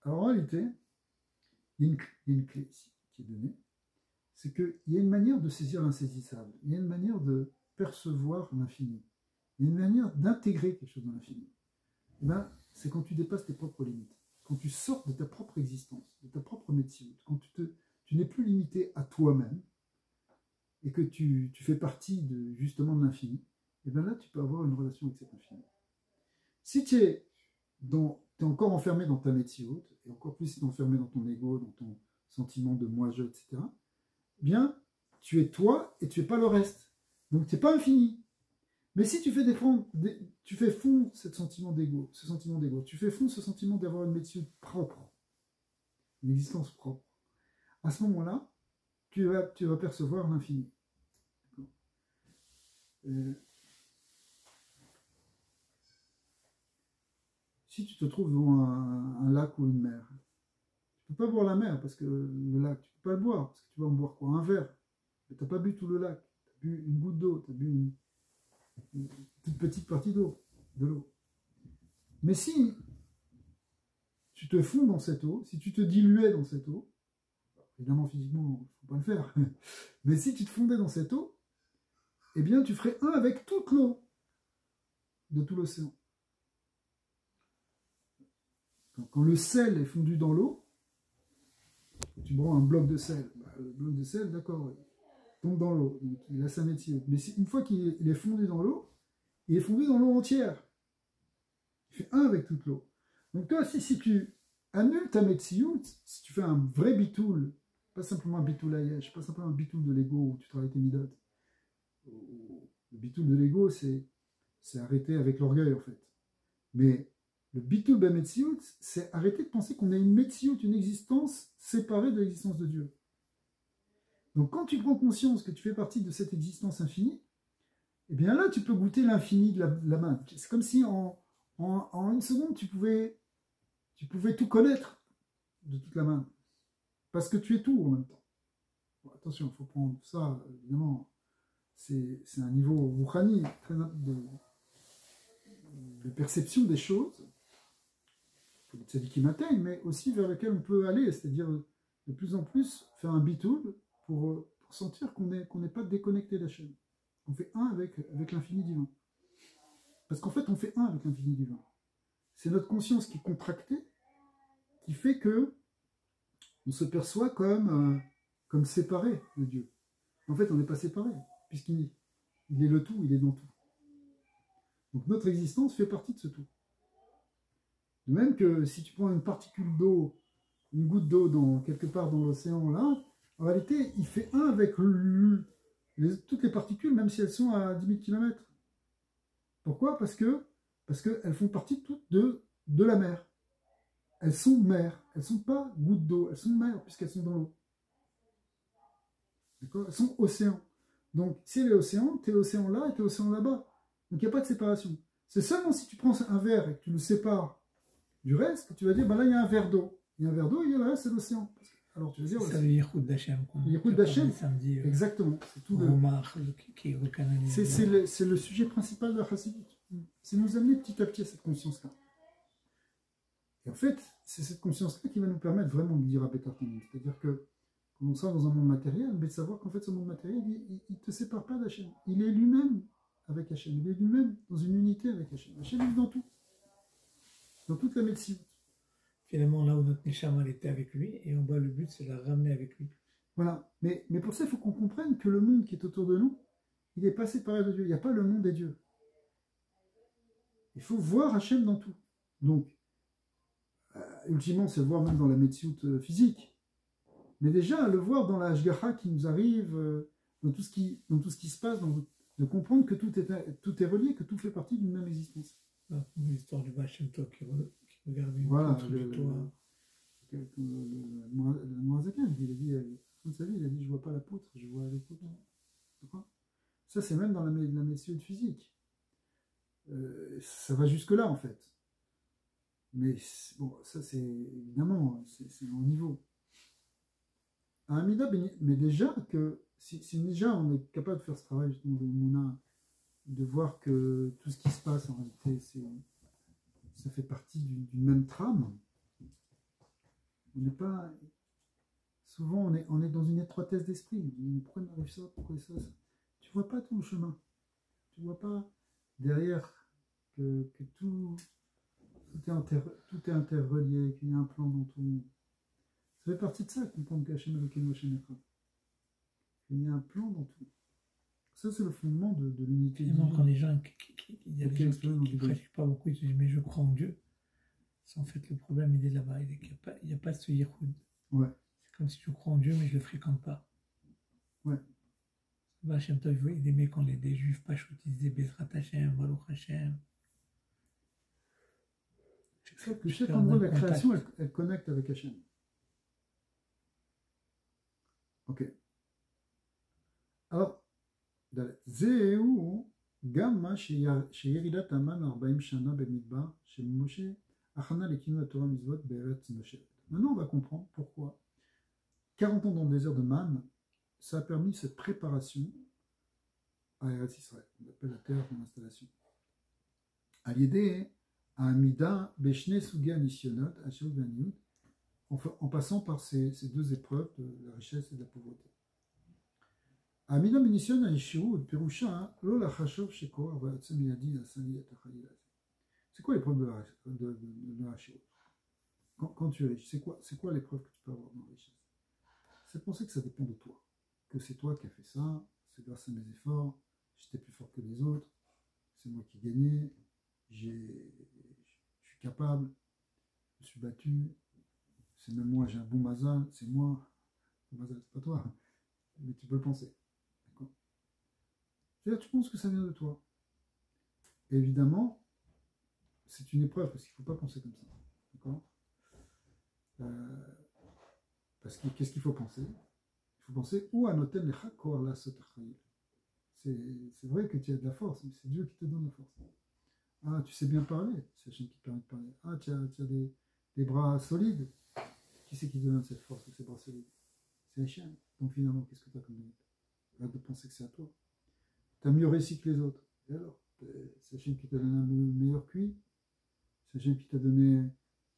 Alors en réalité, il y a une clé ici qui est donnée, c'est qu'il y a une manière de saisir l'insaisissable, il y a une manière de percevoir l'infini, il y a une manière d'intégrer quelque chose dans l'infini. Ben, c'est quand tu dépasses tes propres limites, quand tu sors de ta propre existence, de ta propre métier, quand tu n'es plus limité à toi-même et que tu fais partie justement de l'infini, et bien là tu peux avoir une relation avec cet infini. Si tu es encore enfermé dans ta métier haute, et encore plus si tu es enfermé dans ton ego, dans ton sentiment de moi-je, etc., bien, tu es toi et tu n'es pas le reste. Donc tu n'es pas infini. Mais si tu fais fondre ce sentiment d'ego, tu fais fondre ce sentiment d'avoir une métier propre, une existence propre, à ce moment-là, tu vas percevoir l'infini. Si tu te trouves devant un lac ou une mer, tu ne peux pas boire la mer parce que le lac, tu ne peux pas le boire parce que tu vas en boire quoi? Un verre. Mais tu n'as pas bu tout le lac, tu as bu une goutte d'eau, tu as bu une toute petite partie de l'eau. Mais si tu te fonds dans cette eau, si tu te diluais dans cette eau, évidemment physiquement, il ne faut pas le faire, mais si tu te fondais dans cette eau, eh bien tu ferais un avec toute l'eau de tout l'océan. Quand le sel est fondu dans l'eau, tu prends un bloc de sel, le bloc de sel, d'accord, il tombe dans l'eau, donc il a sa métier. Mais une fois qu'il est fondu dans l'eau, il est fondu dans l'eau entière. Il fait un avec toute l'eau. Donc toi aussi, si tu annules ta metsiout, si tu fais un vrai bitoul, pas simplement un bitoul ayesh, pas simplement un bitoul de l'ego où tu travailles tes midot. Le bitoul de l'ego, c'est arrêter avec l'orgueil en fait. Mais le bitoul ben metsiout, c'est arrêter de penser qu'on a une metsiout, une existence séparée de l'existence de Dieu. Donc quand tu prends conscience que tu fais partie de cette existence infinie, et bien là tu peux goûter l'infini de la main. C'est comme si en une seconde tu pouvais tout connaître de toute la main. Parce que tu es tout en même temps. Bon, attention, il faut prendre ça, évidemment, c'est un niveau rouhani, de perception des choses, pour les tzadikim atteignent, mais aussi vers lequel on peut aller, c'est-à-dire de plus en plus faire un bitoul pour sentir qu'on n'est pas déconnecté d'Hachem. On fait un avec l'infini divin. Parce qu'en fait, on fait un avec l'infini divin. C'est notre conscience qui est contractée, qui fait que on se perçoit comme séparé de Dieu. En fait, on n'est pas séparé, puisqu'il est le tout, il est dans tout. Donc notre existence fait partie de ce tout. De même que si tu prends une particule d'eau, une goutte d'eau quelque part dans l'océan là, en réalité, il fait un avec toutes les particules, même si elles sont à 10 000 km. Pourquoi? Parce qu'elles font partie toutes de la mer. Elles sont mer, elles ne sont pas gouttes d'eau, elles sont mer puisqu'elles sont dans l'eau. D'accord? Elles sont océan. Donc, si elle est océan, tu es océan là et tu es océan là-bas. Donc, il n'y a pas de séparation. C'est seulement si tu prends un verre et que tu le sépares du reste que tu vas dire, ben là, il y a un verre d'eau. Il y a un verre d'eau et le reste, c'est l'océan. Alors, tu vas dire... C'est le Yichud d'Hachem. Yichud d'Hachem, exactement. C'est tout c'est le sujet principal de la Chassidut. C'est nous amener petit à petit à cette conscience-là. Et en fait, c'est cette conscience-là qui va nous permettre vraiment de dire à Betartanim. C'est-à-dire que, quand on sort dans un monde matériel, mais de savoir qu'en fait, ce monde matériel, il ne te sépare pas d'Hachem. Il est lui-même avec Hachem. Il est lui-même dans une unité avec Hachem. Hachem est dans tout. Dans toute la médecine. Finalement, là où notre Neshama était avec lui, et en bas, le but, c'est de la ramener avec lui. Voilà. Mais pour ça, il faut qu'on comprenne que le monde qui est autour de nous, il n'est pas séparé de Dieu. Il n'y a pas le monde et Dieu. Il faut voir Hachem dans tout. Donc, ultimement, c'est le voir même dans la médecine physique. Mais déjà, le voir dans la Hashgacha qui nous arrive, dans tout ce qui se passe, de comprendre que tout est relié, que tout fait partie d'une même existence. L'histoire du Baal Shem Tov qui regarde une voilà, le toit. Le Noirzakan, il a dit, toute sa vie, il a dit, je vois pas la poutre, je vois les poutres. Ça, c'est même dans la médecine physique. Ça va jusque-là, en fait. Mais bon, ça, c'est évidemment, c'est un niveau. À Amida, mais déjà, que si déjà on est capable de faire ce travail justement de Mouna, de voir que tout ce qui se passe en réalité, ça fait partie d'une même trame. On n'est pas... Souvent, on est dans une étroitesse d'esprit. Pourquoi il m'arrive ça? Pourquoi ça? Tu ne vois pas tout le chemin. Tu ne vois pas derrière que tout est interrelié, qu'il y a un plan dans tout le monde. Ça fait partie de ça, comprendre qu'Hachem Elokeinu Hachem Echad. Il y a un plan dans tout. Ça, c'est le fondement de l'unité divine. Quand les gens, il y a des gens qui ne pratiquent pas beaucoup, ils se disent mais je crois en Dieu. En fait, le problème, il est là-bas. Il n'y a pas ce yichoud. Ouais. C'est comme si je crois en Dieu, mais je ne le fréquente pas. Ouais. Hachem Tov, il aimait quand des juifs pachout, ils disaient Bezrat Hachem, Baruch Hachem. C'est ça que chaque endroit de la création, elle connecte avec Hachem. Ok. Alors, Zéhu, Gamma, chez Yeridat Aman, 40 Shana, Bemidbar, chez Moshe, Achana, Lekinu, Torah, Mizvot, Beret, Moshe. Maintenant, on va comprendre pourquoi 40 ans dans le désert de Man, ça a permis cette préparation à Eretz Israël, on appelle la terre de l'installation. À l'idée, à Amida, Beshne, Suga, Nishionot, Hachot, Vaniut, en passant par ces deux épreuves de la richesse et de la pauvreté. Amida Munition à Ishirud, Perusha, Lola Chashov, Sheko, Avatsam Yadi, Asali, Atachayil. C'est quoi l'épreuve de la richesse? Quand tu es riche, c'est quoi l'épreuve que tu peux avoir dans la richesse? C'est penser que ça dépend de toi. Que c'est toi qui as fait ça, c'est grâce à mes efforts, j'étais plus fort que les autres, c'est moi qui ai gagné, je suis capable, je me suis battu, c'est même moi, j'ai un bon mazal, c'est moi. Le mazal, c'est pas toi, mais tu peux le penser. D'accord? C'est-à-dire, tu penses que ça vient de toi. Et évidemment, c'est une épreuve, parce qu'il ne faut pas penser comme ça. D'accord? Parce que qu'est-ce qu'il faut penser? Il faut penser où anoten lecha kor la sotachayil. C'est vrai que tu as de la force, mais c'est Dieu qui te donne la force. Ah, tu sais bien parler, c'est Hachem qui te permet de parler. Ah, tu as des bras solides. Qui c'est qui te donne cette force ou ces bras solides? C'est Hachem. Donc finalement, qu'est-ce que tu as comme mérite? Arrête de penser que c'est à toi. Tu as mieux réussi que les autres. Et alors? C'est Hachem qui t'a donné un meilleur QI. C'est Hachem qui t'a donné,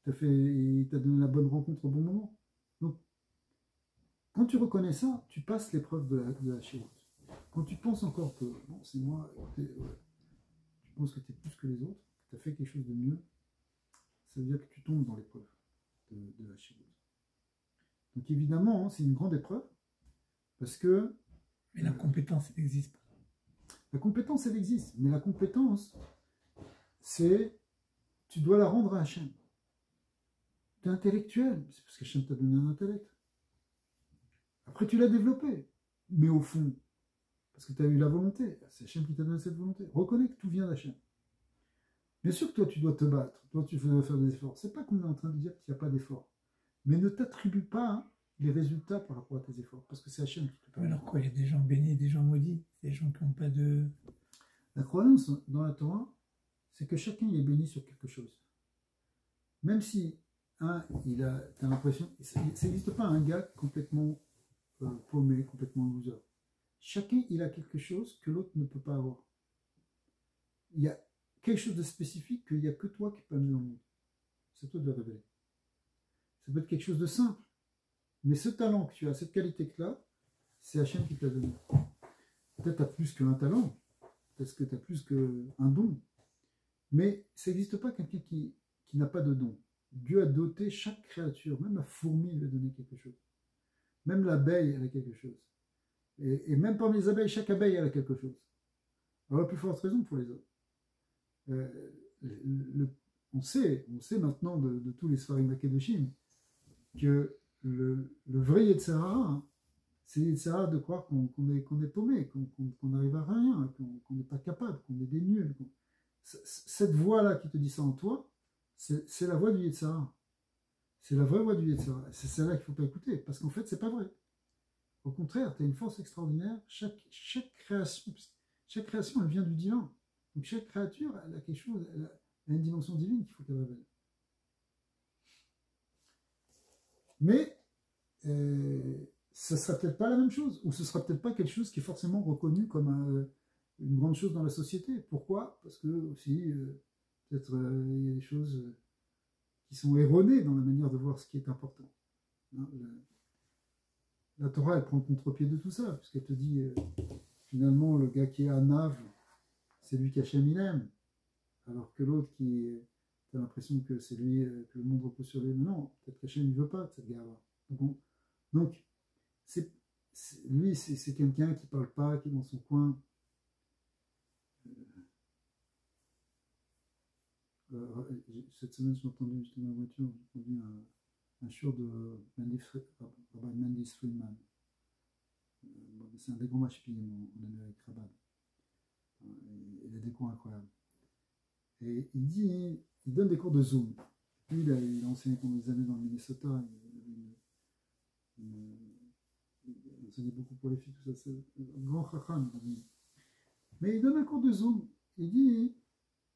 il t'a donné la bonne rencontre au bon moment. Donc, quand tu reconnais ça, tu passes l'épreuve de la chérie. Quand tu penses encore que, bon, c'est moi, tu penses que tu es plus que les autres, que tu as fait quelque chose de mieux, ça veut dire que tu tombes dans l'épreuve de la chérie. Donc évidemment, c'est une grande épreuve, parce que... Mais la compétence, elle n'existe pas. La compétence, elle existe, mais la compétence, c'est... Tu dois la rendre à Hachem. Tu es intellectuel, c'est parce qu'Hachem t'a donné un intellect. Après, tu l'as développé, mais au fond, parce que tu as eu la volonté, c'est Hachem qui t'a donné cette volonté. Reconnais que tout vient d'Hachem. Bien sûr que toi, tu dois te battre, toi, tu dois faire des efforts. C'est pas qu'on est en train de dire qu'il n'y a pas d'efforts. Mais ne t'attribue pas les résultats par rapport à tes efforts, parce que c'est Hachem qui te permet. Alors quoi, il y a des gens bénis, des gens maudits, des gens qui n'ont pas de... La croyance dans la Torah, c'est que chacun est béni sur quelque chose. Même si, t'as l'impression, ça n'existe pas un gars complètement paumé, complètement loser. Chacun, il a quelque chose que l'autre ne peut pas avoir. Il y a quelque chose de spécifique qu'il n'y a que toi qui peux amener dans le monde. C'est toi de le révéler. Ça peut être quelque chose de simple. Mais ce talent que tu as, cette qualité que tu as, c'est Hachem qui te l'a donné. Peut-être tu as plus qu'un talent, peut-être que tu as plus qu'un don. Mais ça n'existe pas quelqu'un qui n'a pas de don. Dieu a doté chaque créature, même la fourmi lui a donné quelque chose. Même l'abeille, elle a quelque chose. Et même parmi les abeilles, chaque abeille, elle a quelque chose. Alors, la plus forte raison pour les autres. On sait maintenant de tous les Sfarim Akedoshim que le vrai Yetzirah, c'est Yetzirah de croire qu'on est paumé, qu'on n'arrive à rien, qu'on n'est pas capable, qu'on est des nuls. Cette voix-là qui te dit ça en toi, c'est la voix du Yetzirah. C'est la vraie voix du Yetzirah. C'est celle-là qu'il ne faut pas écouter, parce qu'en fait, c'est pas vrai. Au contraire, tu as une force extraordinaire. Chaque création, elle vient du divin. Donc chaque créature, elle a quelque chose, elle a une dimension divine qu'il faut qu'elle révèle. Mais ce ne sera peut-être pas la même chose, ou ce ne sera peut-être pas quelque chose qui est forcément reconnu comme une grande chose dans la société. Pourquoi? Parce que aussi, peut-être il y a des choses qui sont erronées dans la manière de voir ce qui est important. Hein, la Torah, elle prend le contre-pied de tout ça, puisqu'elle te dit, finalement, le gars qui est à Nav, c'est lui qu'Hachem il aime, alors que l'autre qui a l'impression que c'est lui, que le monde repose sur lui. Mais non, peut-être qu'Hachem ne veut pas de cette gars-là. Donc lui, c'est quelqu'un qui ne parle pas, qui est dans son coin. Cette semaine, j'ai entendu, j'étais dans la voiture, j'ai entendu un shiur de Rabbi Mendy Friedman. C'est un des grands mashpim en Amérique, Rabbad. Il a des cours incroyables. Et il donne des cours de Zoom. Lui, il a enseigné pendant des années dans le Minnesota. Il enseignait beaucoup pour les filles, tout ça. C'est un grand chacham. Mais il donne un cours de Zoom. Il dit,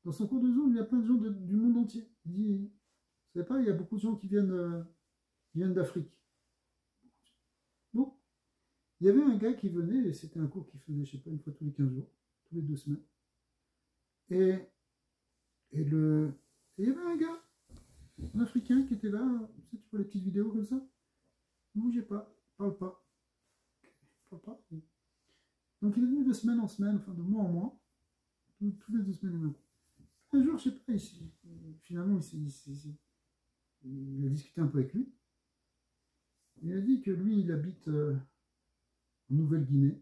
dans son cours de Zoom, il y a plein de gens du monde entier. Il dit, vous savez pas, il y a beaucoup de gens qui viennent d'Afrique. Bon, il y avait un gars qui venait, et c'était un cours qu'il faisait, je sais pas, une fois tous les 15 jours, tous les 2 semaines. Et il y avait un gars, un Africain qui était là, tu vois les petites vidéos comme ça, ne bougez pas, parle pas. Parle pas. Donc il est venu de semaine en semaine, enfin de mois en mois, tous les 2 semaines. Un jour, je sais pas, finalement, il a discuté un peu avec lui. Il a dit que lui, il habite en Nouvelle-Guinée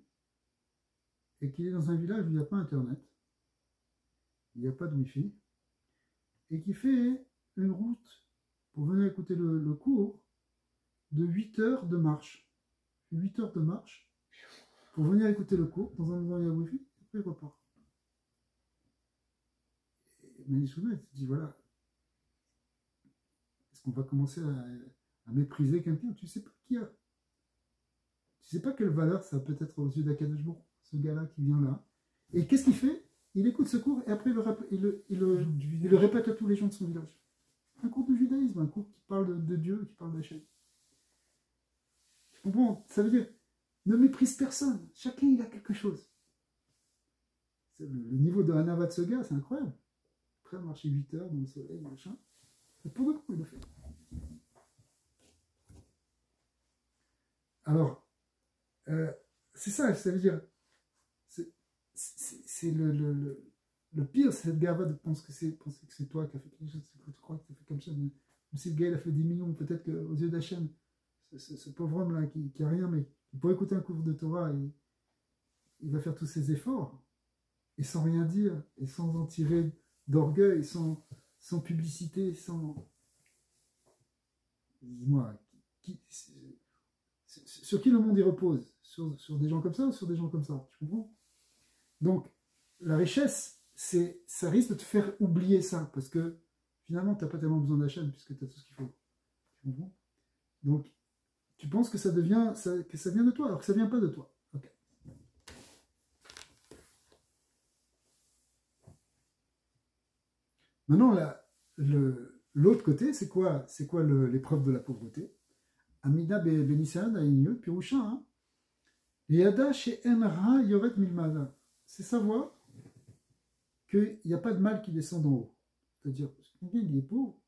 et qu'il est dans un village où il n'y a pas Internet, il n'y a pas de Wi-Fi, et qu'il fait une route pour venir écouter le cours de 8 heures de marche. 8 heures de marche pour venir écouter le cours dans un endroit où il y a Wi-Fi, et après il repart. Mais il se dit, voilà, est-ce qu'on va commencer à mépriser quelqu'un? Tu ne sais pas qui a. Tu ne sais pas quelle valeur ça peut être aux yeux d'Akadosh Baruch Hu, ce gars-là qui vient là. Et qu'est-ce qu'il fait? Il écoute ce cours et après il le répète à tous les gens de son village. Un cours de judaïsme, un cours qui parle de Dieu, qui parle d'Hachem. Tu comprends? Ça veut dire, ne méprise personne. Chacun, il a quelque chose. Le niveau de Hanavat de ce gars, c'est incroyable. Après, marcher 8 heures dans le soleil, machin. C'est pour de quoi il le fait. Alors, c'est ça veut dire, c'est le pire, c'est cette gava de penser que c'est toi qui as fait quelque chose, que tu crois que tu as fait comme ça, même si le gars il a fait 10 millions, peut-être qu'aux yeux d'Hachem, ce pauvre homme là qui a rien, mais qui pourrait écouter un cours de Torah, il va faire tous ses efforts, et sans rien dire, et sans en tirer d'orgueil, sans publicité, sans... Dis-moi, sur qui le monde y repose? Sur des gens comme ça ou sur des gens comme ça? Tu comprends? Donc, la richesse, ça risque de te faire oublier ça, parce que finalement, tu n'as pas tellement besoin d'Hachem, puisque tu as tout ce qu'il faut. Tu comprends? Donc, tu penses que ça vient de toi, alors que ça ne vient pas de toi. Okay. Maintenant, l'autre côté, c'est quoi l'épreuve de la pauvreté? Amida Benissan Aïnieux, Pirusha, hein? Yada chez Enra Yoret Milmada. C'est savoir qu'il n'y a pas de mal qui descend d'en haut. C'est-à-dire, quelqu'un qui est pauvre,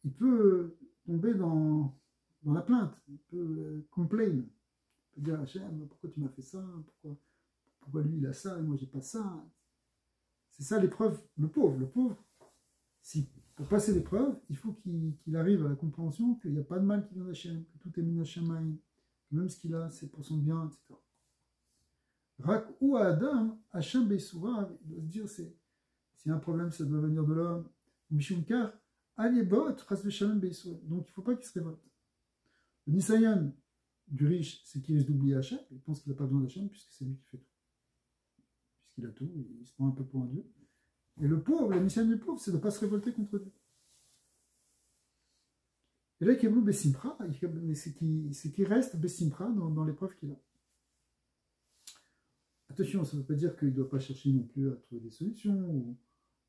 il peut tomber dans la plainte, il peut complain. Il peut dire, Hachem, pourquoi tu m'as fait ça? Pourquoi lui il a ça et moi j'ai pas ça? C'est ça l'épreuve. Le pauvre, pour passer l'épreuve, il faut qu'il arrive à la compréhension qu'il n'y a pas de mal qui vient d'Hachem, que tout est min Hashemaïm, que même ce qu'il a, c'est pour son bien, etc. Rak ou Adam, Hachem Beisoura, il doit se dire, s'il y a un problème, ça doit venir de l'homme. Mishumkar, Alibot, Rasve Shalom Beisoura. Donc il ne faut pas qu'il se révolte. Le Nisayan du riche, c'est qu'il risque d'oublier Hachem, il pense qu'il n'a pas besoin d'Hachem, puisque c'est lui qui fait tout. Puisqu'il a tout, il se prend un peu pour un dieu. Et le pauvre, la mission du pauvre, c'est de ne pas se révolter contre Dieu. Et là, Keblu Bessimpra, c'est qu'il reste Bessimpra dans l'épreuve qu'il a. Attention, ça ne veut pas dire qu'il ne doit pas chercher non plus à trouver des solutions,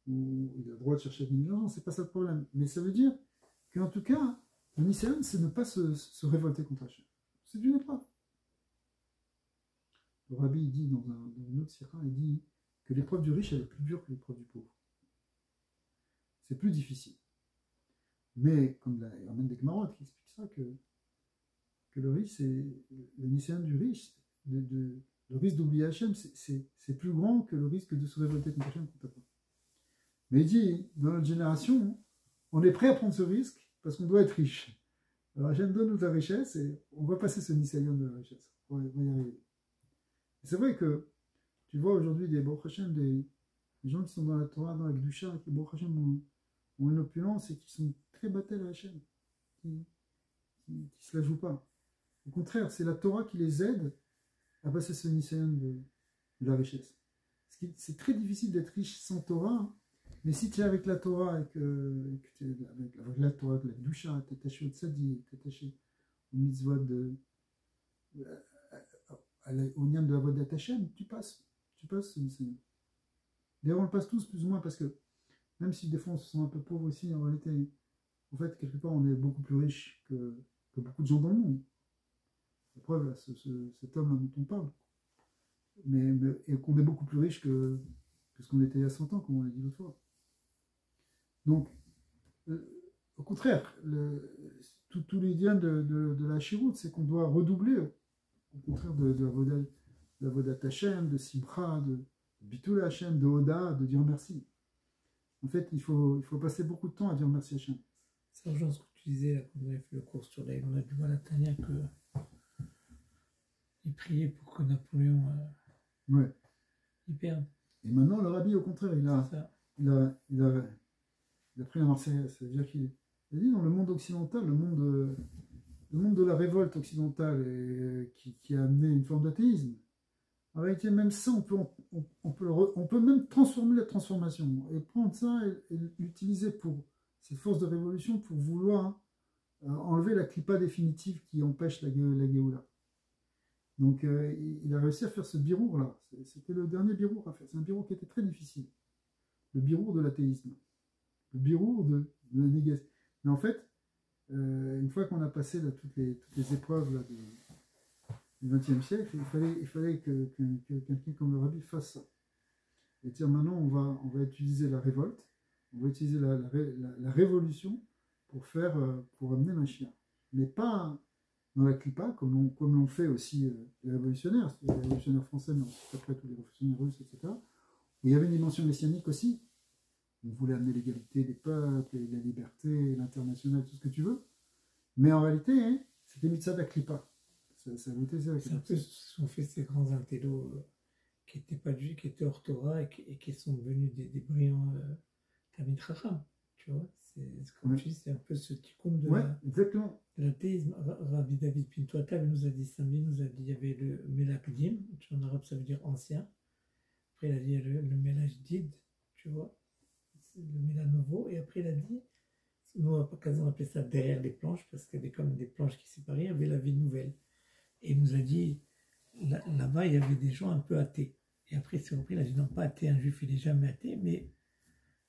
ou il a le droit de chercher des millions, c'est pas ça le problème. Mais ça veut dire qu'en tout cas, le Nisayon, c'est ne pas se révolter contre Hachem. C'est une épreuve. Le Rabbi, il dit dans une autre sira, il dit que l'épreuve du riche, elle est plus dure que l'épreuve du pauvre. C'est plus difficile. Mais, comme il ramène des Gemarotes qui expliquent ça, que le riche, c'est le Nissan du riche, le risque d'oublier Hachem, c'est plus grand que le risque de se révolter contre Hachem. Mais il dit, dans notre génération, on est prêt à prendre ce risque parce qu'on doit être riche. Alors Hachem donne-nous de la richesse et on va passer ce Nisayon de la richesse. On va y arriver. C'est vrai que tu vois aujourd'hui des Baruch Hashem, des gens qui sont dans la Torah, dans la Kedusha, qui Baruch Hashem ont une opulence et qui sont très battés à Hachem, qui se la jouent pas. Au contraire, c'est la Torah qui les aide à passer ce Nisayon de la richesse. C'est très difficile d'être riche sans Torah, hein, mais si tu es avec la Torah et que tu es avec la Torah, avec la Kedusha, tu es attaché au Tzadi, tu es attaché au mitzvot au niam de la voie d'Hachem, tu passes ce Nisayon. D'ailleurs, on le passe tous plus ou moins parce que même si des fois on se sent un peu pauvre aussi, en réalité, en fait, quelque part, on est beaucoup plus riche que beaucoup de gens dans le monde. La preuve, là, cet homme-là dont on parle. Et qu'on est beaucoup plus riche que ce qu'on était il y a 100 ans, comme on l'a dit l'autre fois. Donc, au contraire, tout l'idée de la Shirout, c'est qu'on doit redoubler, au contraire de la Vodat Hashem, de Simcha, de Bitul Hashem, de Oda, de dire merci. En fait, il faut passer beaucoup de temps à dire merci Hashem. Ça rejoint ce que tu disais là, quand on avait fait le cours sur on a du mal à Tania il priait pour que Napoléon il perde. Et maintenant, le rabbi, au contraire, il a pris la Marseillaise. C'est-à-dire qu'il a dit dans le monde occidental, le monde de la révolte occidentale qui a amené une forme d'athéisme. En réalité, même ça, on peut même transformer la transformation et prendre ça et l'utiliser pour cette force de révolution pour vouloir enlever la clipa définitive qui empêche la Géoula. Donc, il a réussi à faire ce birour-là. C'était le dernier birour à faire. C'est un birour qui était très difficile. Le birour de l'athéisme. Le birour de la négation. Mais en fait, une fois qu'on a passé là, toutes les épreuves là, du XXe siècle, il fallait que quelqu'un comme le rabbi fasse ça. Et dire maintenant, on va utiliser la révolte, on va utiliser la révolution pour amener Mashiach. Mais pas dans la clipa, comme l'ont fait aussi les révolutionnaires français, mais ensuite après tous les révolutionnaires russes, etc. Où il y avait une dimension messianique aussi. On voulait amener l'égalité des peuples, la liberté, l'international, tout ce que tu veux. Mais en réalité, hein, c'était mitzvah de la clipa. C'est un peu ce qu'ont fait ces grands intellos qui n'étaient pas juifs, qui étaient hors Torah et qui sont devenus des brillants Talmid Chacham. Tu vois, comme tu dis, c'est un peu ce tikkun de l'athéisme. Rabbi David Pinto Atav nous a dit, samedi nous a dit, il y avait le Melakdim, en arabe ça veut dire ancien. Après il a dit le Melajdid, tu vois, le Melanovo, et après il a dit, nous on appelait ça derrière les planches, parce qu'il y avait comme des planches qui séparaient, il y avait la vie nouvelle. Et il nous a dit, là-bas il y avait des gens un peu athées. Et après c'est repris, il a dit non, pas athée, un juif il n'est jamais athée, mais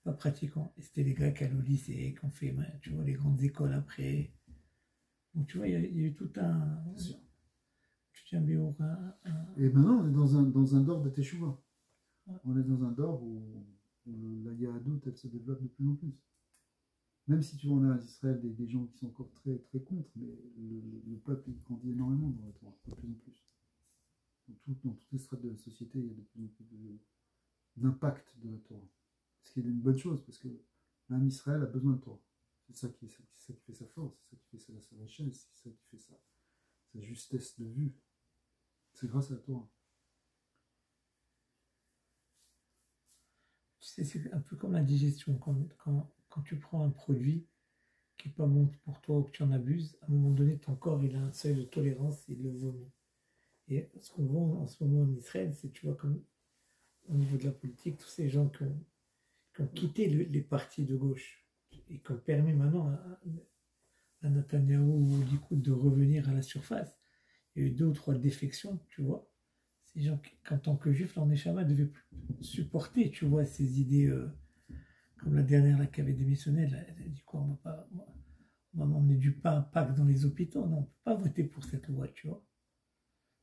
pas pratiquant. Et c'était les Grecs à au lycée qui ont fait, tu vois, les grandes écoles après. Donc tu vois, il y a eu tout un... Et maintenant, on est dans un dor de Teshuvah. Ouais. On est dans un dor où la Yahadut, elle se développe de plus en plus. Même si tu vois, on a à Israël des gens qui sont encore très, très contre, mais le peuple il grandit énormément dans la Torah, de plus en plus. Dans toutes les strates de la société, il y a de plus en plus d'impact de la Torah. Ce qui est une bonne chose, parce que l'âme Israël a besoin de Torah. C'est ça qui fait sa force, c'est ça qui fait sa richesse, c'est ça qui fait sa justesse de vue. C'est grâce à la Torah. Tu sais, c'est un peu comme la digestion. Quand tu prends un produit qui n'est pas bon pour toi ou que tu en abuses, à un moment donné, ton corps il a un seuil de tolérance, il le vomit. Et ce qu'on voit en ce moment en Israël, c'est, tu vois, comme au niveau de la politique, tous ces gens qui ont quitté les partis de gauche et qui ont permis maintenant à Netanyahou ou au Likoud de revenir à la surface. Il y a eu 2 ou 3 défections, tu vois. Ces gens qui, en tant que juifs, l'Aneshama devait plus supporter, tu vois, ces idées, comme la dernière là, qui avait démissionné, elle a dit quoi, on va m'emmener du pain à Pâques dans les hôpitaux, non, on ne peut pas voter pour cette loi, tu vois.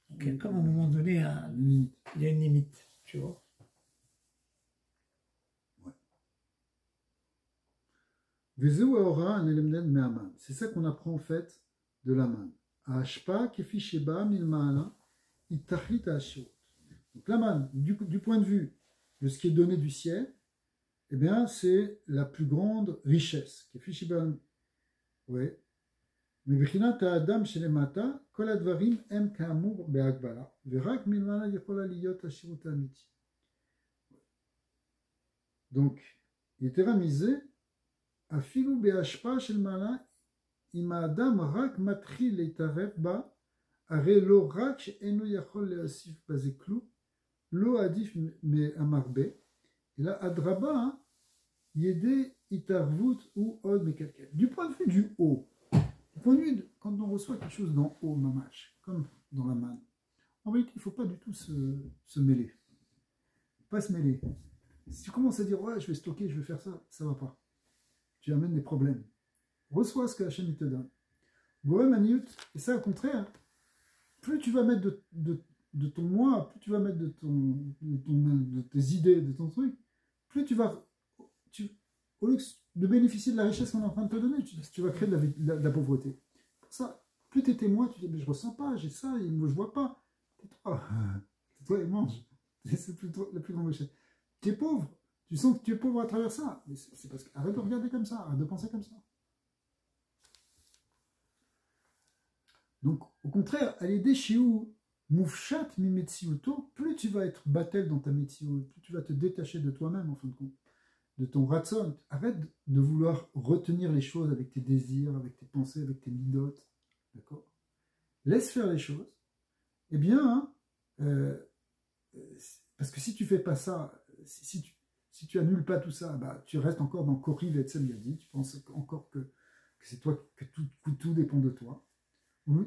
Donc, comme à un moment donné, il y a une limite, tu vois. C'est ça qu'on apprend en fait de la manne. Donc la manne, du point de vue de ce qui est donné du ciel, eh bien c'est la plus grande richesse. Oui. Mais בחינת האדם שלמטה, כל הדברים הם כאמור בהגבלה, ורק מלמעלה יכולה להיות השירות האמיתי. Donc, יתרה מזה, אפילו בהשפעה של מעלה, אם האדם רק מתחיל להתערב בה, הרי לא רק שאינו יכול להוסיף בזה כלום, לא עדיף מהמרבה, אלא אדרבה, ידי התערבות הוא עוד מקלקל. Du point de vue du haut, quand on reçoit quelque chose d'en haut, mamash, comme dans la manne, en réalité, il ne faut pas du tout se mêler. Pas se mêler. Si tu commences à dire, ouais, je vais stocker, je vais faire ça, ça ne va pas. Tu amènes des problèmes. Reçois ce que Hachem te donne. Gorem Aniyut, et ça, au contraire, plus tu vas mettre de ton moi, plus tu vas mettre de tes idées, de ton truc, plus tu vas, au lieu de bénéficier de la richesse qu'on est en train de te donner, tu vas créer de la pauvreté. Pour ça, plus tu es témoin, tu dis, mais je ne ressens pas, j'ai ça, et je ne vois pas. Tais-toi et mange. C'est la plus grande richesse. Tu es pauvre, tu sens que tu es pauvre à travers ça. Mais c'est parce que, arrête de regarder comme ça, arrête de penser comme ça. Donc, au contraire, à l'aider chez où Moufchat mimetsiuto, plus tu vas être battel dans ta métier, plus tu vas te détacher de toi-même, en fin de compte, de ton ratson. Arrête de vouloir retenir les choses avec tes désirs, avec tes pensées, avec tes midotes. D'accord? Laisse faire les choses. Eh bien, parce que si tu fais pas ça, si tu annules pas tout ça, bah, tu restes encore dans Kori Vetsem Yadi, tu penses encore que c'est toi, que tout dépend de toi. Oui.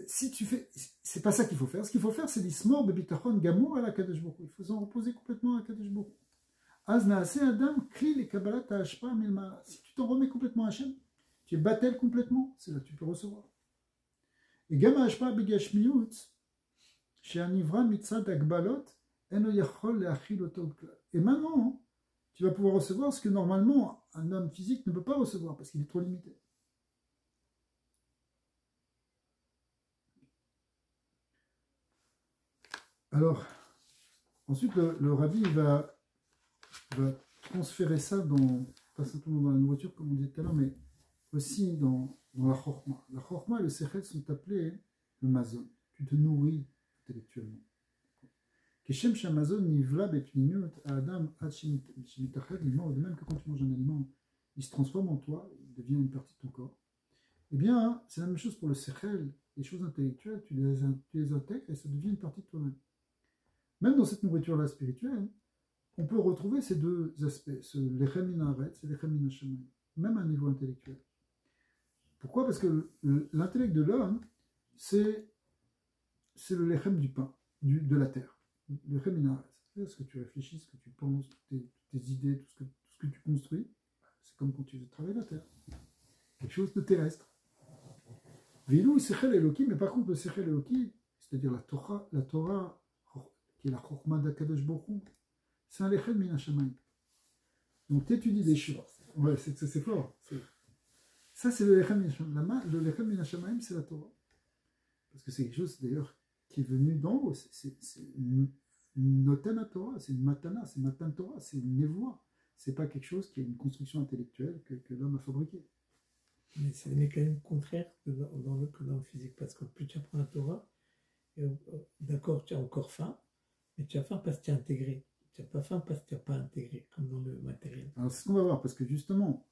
Si tu fais, c'est pas ça qu'il faut faire. Ce qu'il faut faire, c'est l'ismor bebitachon gamour à la Kadosh Baruch Hu. Il faut s'en reposer complètement à la Kadosh Baruch Hu. Az Adam kli les kabbalat hashpa milma. Si tu t'en remets complètement à Hachem, tu es battel complètement, c'est là que tu peux recevoir. Et gama hashpa begashmiut, chez Anivra mitzad agbalot, eno yachol leachil oto. Et maintenant, tu vas pouvoir recevoir ce que normalement un homme physique ne peut pas recevoir parce qu'il est trop limité. Alors, ensuite, le rabbi va transférer ça pas simplement dans la nourriture, comme on disait tout à l'heure, mais aussi dans la chorma. La chorma et le sechel sont appelés le mazon. Tu te nourris intellectuellement. Keshem shamazon nivla bepnimiut adam ad shemitached limo, de même que quand tu manges un aliment, il se transforme en toi, il devient une partie de ton corps. Eh bien, c'est la même chose pour le sechel. Les choses intellectuelles, tu les intègres et ça devient une partie de toi-même. Même dans cette nourriture-là spirituelle, on peut retrouver ces deux aspects, l'echem min haaretz et l'echem min hashamayim, même à un niveau intellectuel. Pourquoi? Parce que l'intellect de l'homme, c'est le lechem du pain, de la terre. L'echem min haaretz. C'est ce que tu réfléchis, ce que tu penses, tes idées, tout ce que tu construis, c'est comme quand tu travailles la terre. Quelque chose de terrestre. Vilou sechel eloki, mais par contre le sechel eloki, c'est-à-dire la Torah, qui est la chorma d'Akadosh Baruch Hu, c'est un lechem min hashamayim. Donc tu étudies des choses. Ouais, c'est fort. Ça, c'est le lechem min hashamayim. Le lechem min hashamayim, c'est la Torah. Parce que c'est quelque chose, d'ailleurs, qui est venu d'en haut. C'est une notana Torah, c'est une matana, c'est matan Torah, c'est une névoie. C'est pas quelque chose qui est une construction intellectuelle que l'homme a fabriquée. Mais c'est des mécanismes contraires que dans le physique. Parce que plus tu apprends la Torah, d'accord, tu as encore faim, mais tu as faim parce que tu as intégré. Tu n'as pas faim parce que tu n'as pas intégré, comme dans le matériel. Alors c'est ce qu'on va voir, parce que justement,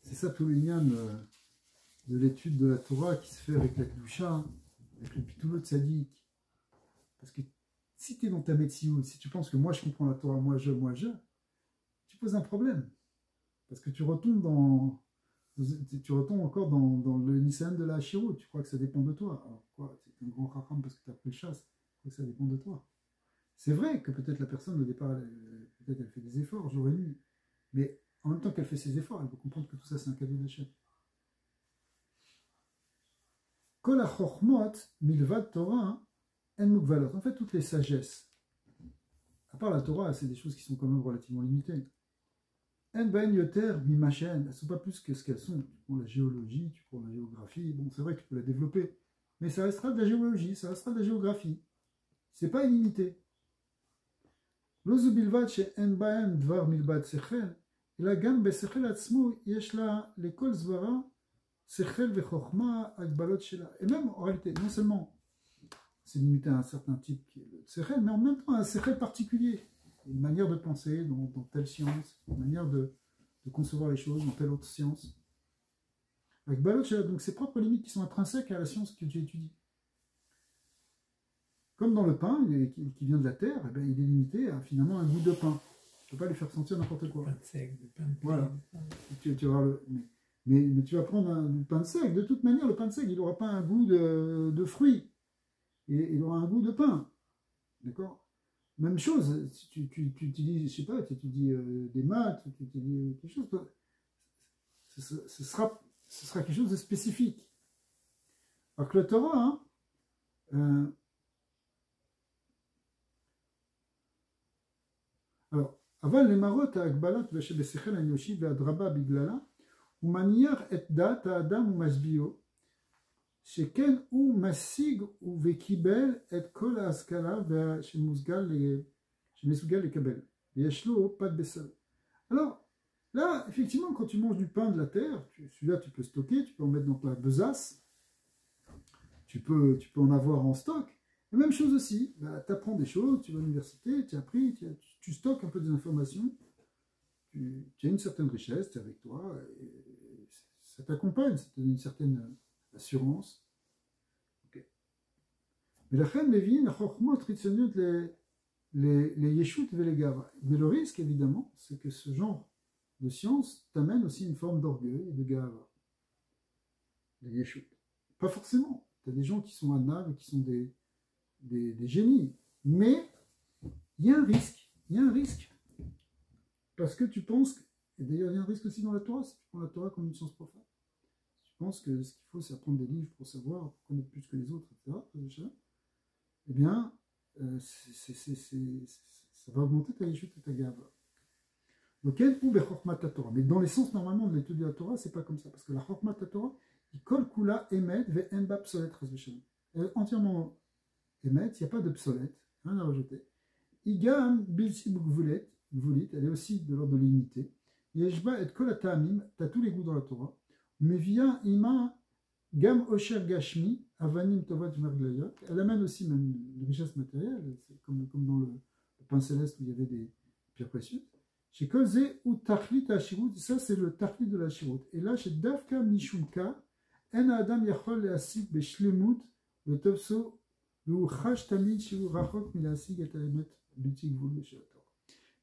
c'est ça tout le lien de l'étude de la Torah qui se fait avec la Kedusha, avec le Pitoulot Tzadik. Parce que si tu es dans ta Metsiout, si tu penses que moi je comprends la Torah, moi je, tu poses un problème. Parce que tu retombes encore dans le Nissan de la Hashirut. Tu crois que ça dépend de toi. Alors quoi, c'est un grand racham parce que tu as pris le chasse. Tu crois que ça dépend de toi. C'est vrai que peut-être la personne au départ, peut-être elle fait des efforts jour et nuit. Mais en même temps qu'elle fait ses efforts, elle peut comprendre que tout ça c'est un cadeau d'Hachem. Kol ha-chochmot milvad Torah en mugvalot. En fait, toutes les sagesses, à part la Torah, c'est des choses qui sont quand même relativement limitées. En ben yoter mimachen, elles ne sont pas plus que ce qu'elles sont. Tu prends la géologie, tu prends la géographie, bon, c'est vrai que tu peux la développer, mais ça restera de la géologie, ça restera de la géographie. C'est pas illimité. Lozu bilvad chez en baem dvar milbad sechel, et la gamme besechel atzmo, yesh la l'école zvara, sechel vechokma agbalot shela. Et même en réalité, non seulement c'est limité à un certain type qui est le sechel, mais en même temps à un sechel particulier. Une manière de penser dans telle science, une manière de concevoir les choses dans telle autre science. Avec Balot, donc ses propres limites qui sont intrinsèques à la science que tu étudies. Comme dans le pain, qui vient de la terre, eh bien, il est limité à finalement un goût de pain. Tu ne peux pas lui faire sentir n'importe quoi. Pain de sec, de pain de voilà. Tu vas mais tu vas prendre du pain de sec. De toute manière, le pain de sec, il n'aura pas un goût de fruits. Et il aura un goût de pain. D'accord? Même chose, si tu utilises, je sais pas, tu étudies des maths, tu étudies quelque chose, ce sera quelque chose de spécifique. Alors que le Torah, alors, avant les marottes à Akbalat, Veshebesechel Anyoshi, Veadraba Biglala, ou manière et dat à Adam ou Masbio, שכן הוא משיג וקיבל את כל ההשכלה שמסוגל לקבל. ויש לו pas de בסל. Alors, là, effectivement, quand tu manges du pain de la terre, celui-là, tu peux stocker, tu peux en mettre dans ta besace, tu peux en avoir en stock. La même chose aussi, bah, tu apprends des choses, tu vas à l'université, tu as appris, tu stockes un peu des informations, tu as une certaine richesse, tu es avec toi, et ça t'accompagne, ça te donne une certaine assurance. Okay. Mais la reine Lévin, la chormot traditionnelle, les yeshut et les gavra. Mais le risque, évidemment, c'est que ce genre de science t'amène aussi une forme d'orgueil et de gavra. Les yeshut. Pas forcément. Tu as des gens qui sont anables, qui sont des génies. Mais il y a un risque. Il y a un risque. Parce que tu penses, et d'ailleurs il y a un risque aussi dans la Torah, si tu prends la Torah comme une science profane. Je pense que ce qu'il faut, c'est apprendre des livres pour savoir, pour connaître plus que les autres, etc. Eh bien, ça va augmenter ta yeshut et ta gava. Mais dans l'essence, normalement, de l'étude de la Torah, c'est pas comme ça. Parce que la chokmat Torah, il colle kula emet ve enba psolet. Elle est entièrement emet, il n'y a pas de psolet, rien à rajouter. Igam bilsi bugvulit, elle est aussi de l'ordre de l'unité. Yeshba et kol ta'amim, tu as tous les goûts dans la Torah. Mais via ima gam osher gashmi avanim tovat merglayot, elle amène aussi même une richesse matérielle, c'est comme dans le pain céleste où il y avait des pierres précieuses. Chez Kozé ou Tachlit Hashirut, ça c'est le Tachlit de la Hashirut. Et là, chez Davka Mishumka, En Adam Yachol Leasik Beshlemut, le Topso, le Chash Tamid Shiru Rachok Milasik et Aemet Lutik Vul Beshator.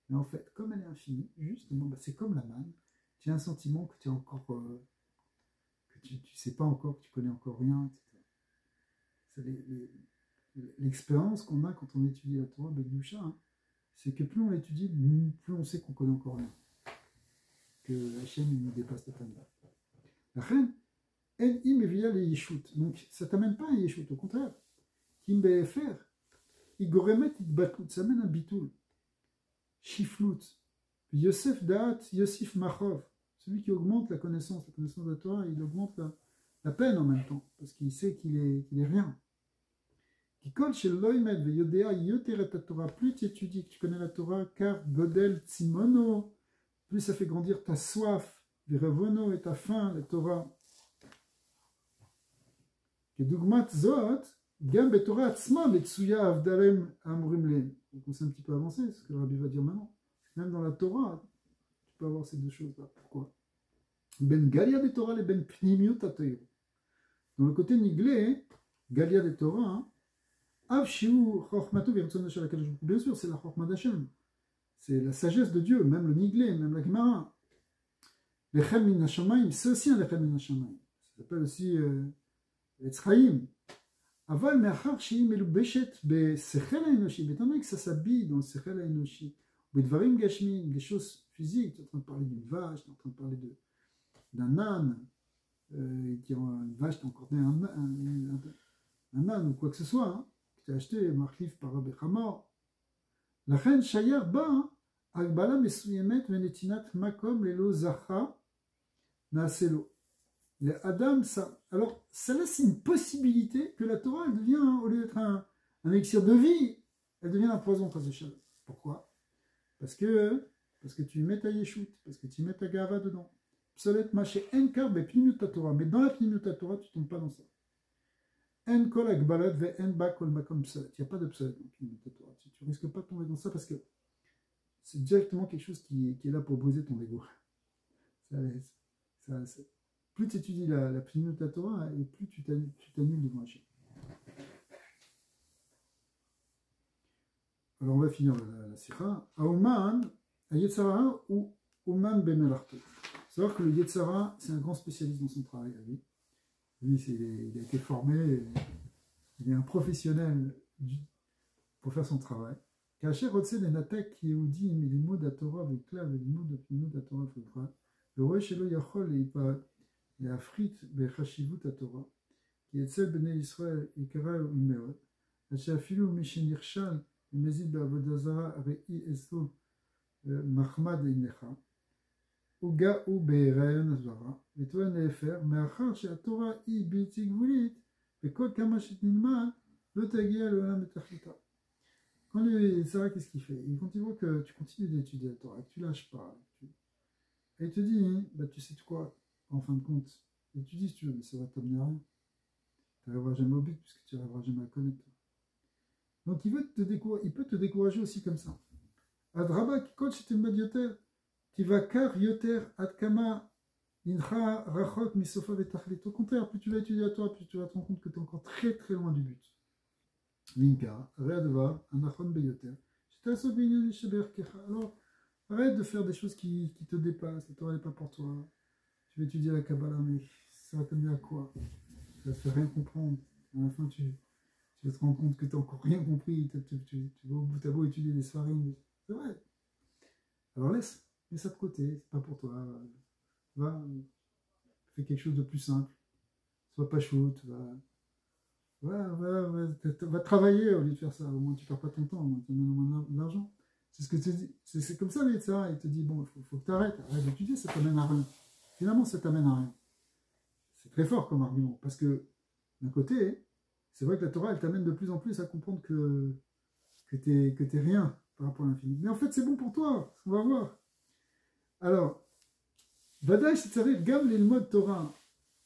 Mais en fait, comme elle est infinie, justement, bah, c'est comme la manne, tu as un sentiment que tu es encore. Que tu ne sais pas encore, que tu connais encore rien, etc. C'est l'expérience qu'on a quand on étudie la Torah, Begdusha, hein, c'est que plus on étudie, plus on sait qu'on connaît encore rien. Que Hachem nous dépasse totalement. La reine, elle, il me via les yeshut. Donc, ça ne t'amène pas à un yeshut, au contraire. Kim be'efer, igoremet itbatlut, ça amène un bitoul. Shiflut. Yosef da'at, Yosif machov. Celui qui augmente la connaissance de la Torah, il augmente la peine en même temps, parce qu'il sait qu'il est rien. Qui colle chez l'oimed yodea yoteret la Torah, plus tu étudies, que tu connais la Torah, car godel tzimono, plus ça fait grandir ta soif, virevono et ta faim, la Torah. Que dugmat zot, gam betorah atzma betsuya avdalem amurim len. Donc on s'est un petit peu avancé, c'est ce que le rabbi va dire maintenant. Même dans la Torah, tu peux avoir ces deux choses-là. Pourquoi? Ben galia de Torah, les ben pnimiut atoyo. Dans le côté niglé, galia de Torah, hein, bien sûr, c'est la Chokhmah d'Hachem. C'est la sagesse de Dieu, même le Niglé, même la Gemara. L'Echem min Hashamayim, c'est aussi un L'Echem min Hashamayim. Ça s'appelle aussi Etzraïm. Aval me'achar she'i melubeshet be'sechel ha'enoshi. Mais étant donné que ça s'habille dans le sechel ha'enoshi, be'dvarim gashmi, des choses physiques, tu es en train de parler d'une vache, tu es en train de parler d'un âne, une vache, tu as encore un âne ou quoi que ce soit, hein. Acheté Marlif par Rabbi Hamor. La reine Shayar ba Agbala mesuyemet venetinat makom lelo zacha naaselo. Les Adam, ça. Alors, ça là, c'est une possibilité que la Torah, elle devient, au lieu d'être un élixir de vie, elle devient un poison, Chazéchal. Pourquoi? Parce que tu y mets ta yeshut, parce que tu y mets ta gava dedans. Psolet maché enkar be pnimut Torah. Mais dans la pnimut Torah, tu ne tombes pas dans ça. En kol agbalat ve en ba kol makom psolet. Il n'y a pas de psolet dans pnimut Torah. Tu ne risques pas de tomber dans ça parce que c'est directement quelque chose qui est là pour briser ton ego. Plus tu étudies la pnimut Torah et plus tu t'annules devant Hachem. Alors on va finir la sikha. Aouman, a Yetzara ou Ouman ben Melarto. Il faut savoir que le Yetzara, c'est un grand spécialiste dans son travail. Lui, il a été formé, il est un professionnel pour faire son travail. Kacher Rotsen et Natak qui est Oudi, mais les mots d'Atora avec là, les mots d'Atora faudra. Le roi Shelo Yachol et pas les Afrit Bechashivut Atora, qui est celle Bnei Israël et Kara Umeot, Hachafilu Mishenirshal, le Mezid Bavodazara Rei Esso Mahmad Inecha. Uga ou Beirayon Azvara, et toi Nefer, mais Achar chez Atora I Biltig Vulit, et quoi Kamashit Nilma, le Tagia le Olam Etachita. Quand lui, Sarah, qu'est-ce qu'il fait? Quand il voit que tu continues d'étudier la Torah, que tu lâches pas, et il te dit, bah, tu sais quoi, en fin de compte, étudie si tu veux, mais ça va t'amener à rien. Tu n'arriveras jamais au but, puisque tu n'arriveras jamais à connaître. Donc il peut te décourager aussi comme ça. Adraba qui coach c'est une yoter. Tivakar yoter adkama incha rachok misofa vetachlit. Au contraire, plus tu vas étudier à toi, plus tu vas te rendre compte que tu es encore très très loin du but. Linka, readva, anachon beyoter. Alors, arrête de faire des choses qui te dépassent. La Torah n'est pas pour toi. Tu vas étudier la Kabbalah, mais ça va t'amener à quoi? Ça va te faire rien comprendre. À la fin, tu vas te rendre compte que tu n'as encore rien compris. Tu vas au bout, tu as beau étudier des svarim. C'est vrai. Alors mets ça de côté. C'est pas pour toi. Va, fais quelque chose de plus simple. Sois pas shoot. Va travailler au lieu de faire ça. Au moins, tu ne perds pas ton temps. Au moins, tu amènes au moins de l'argent. C'est ce que tu dis. C'est comme ça, mais ça. Il te dit bon, il faut que tu arrêtes. Arrête d'étudier, ça t'amène à rien. Finalement, ça t'amène à rien. C'est très fort comme argument. Parce que, d'un côté, c'est vrai que la Torah, elle t'amène de plus en plus à comprendre que t'es rien par rapport à l'infini. Mais en fait, c'est bon pour toi. On va voir. Alors, Vadaï, c'est savait, Gam l'ilmod Torah.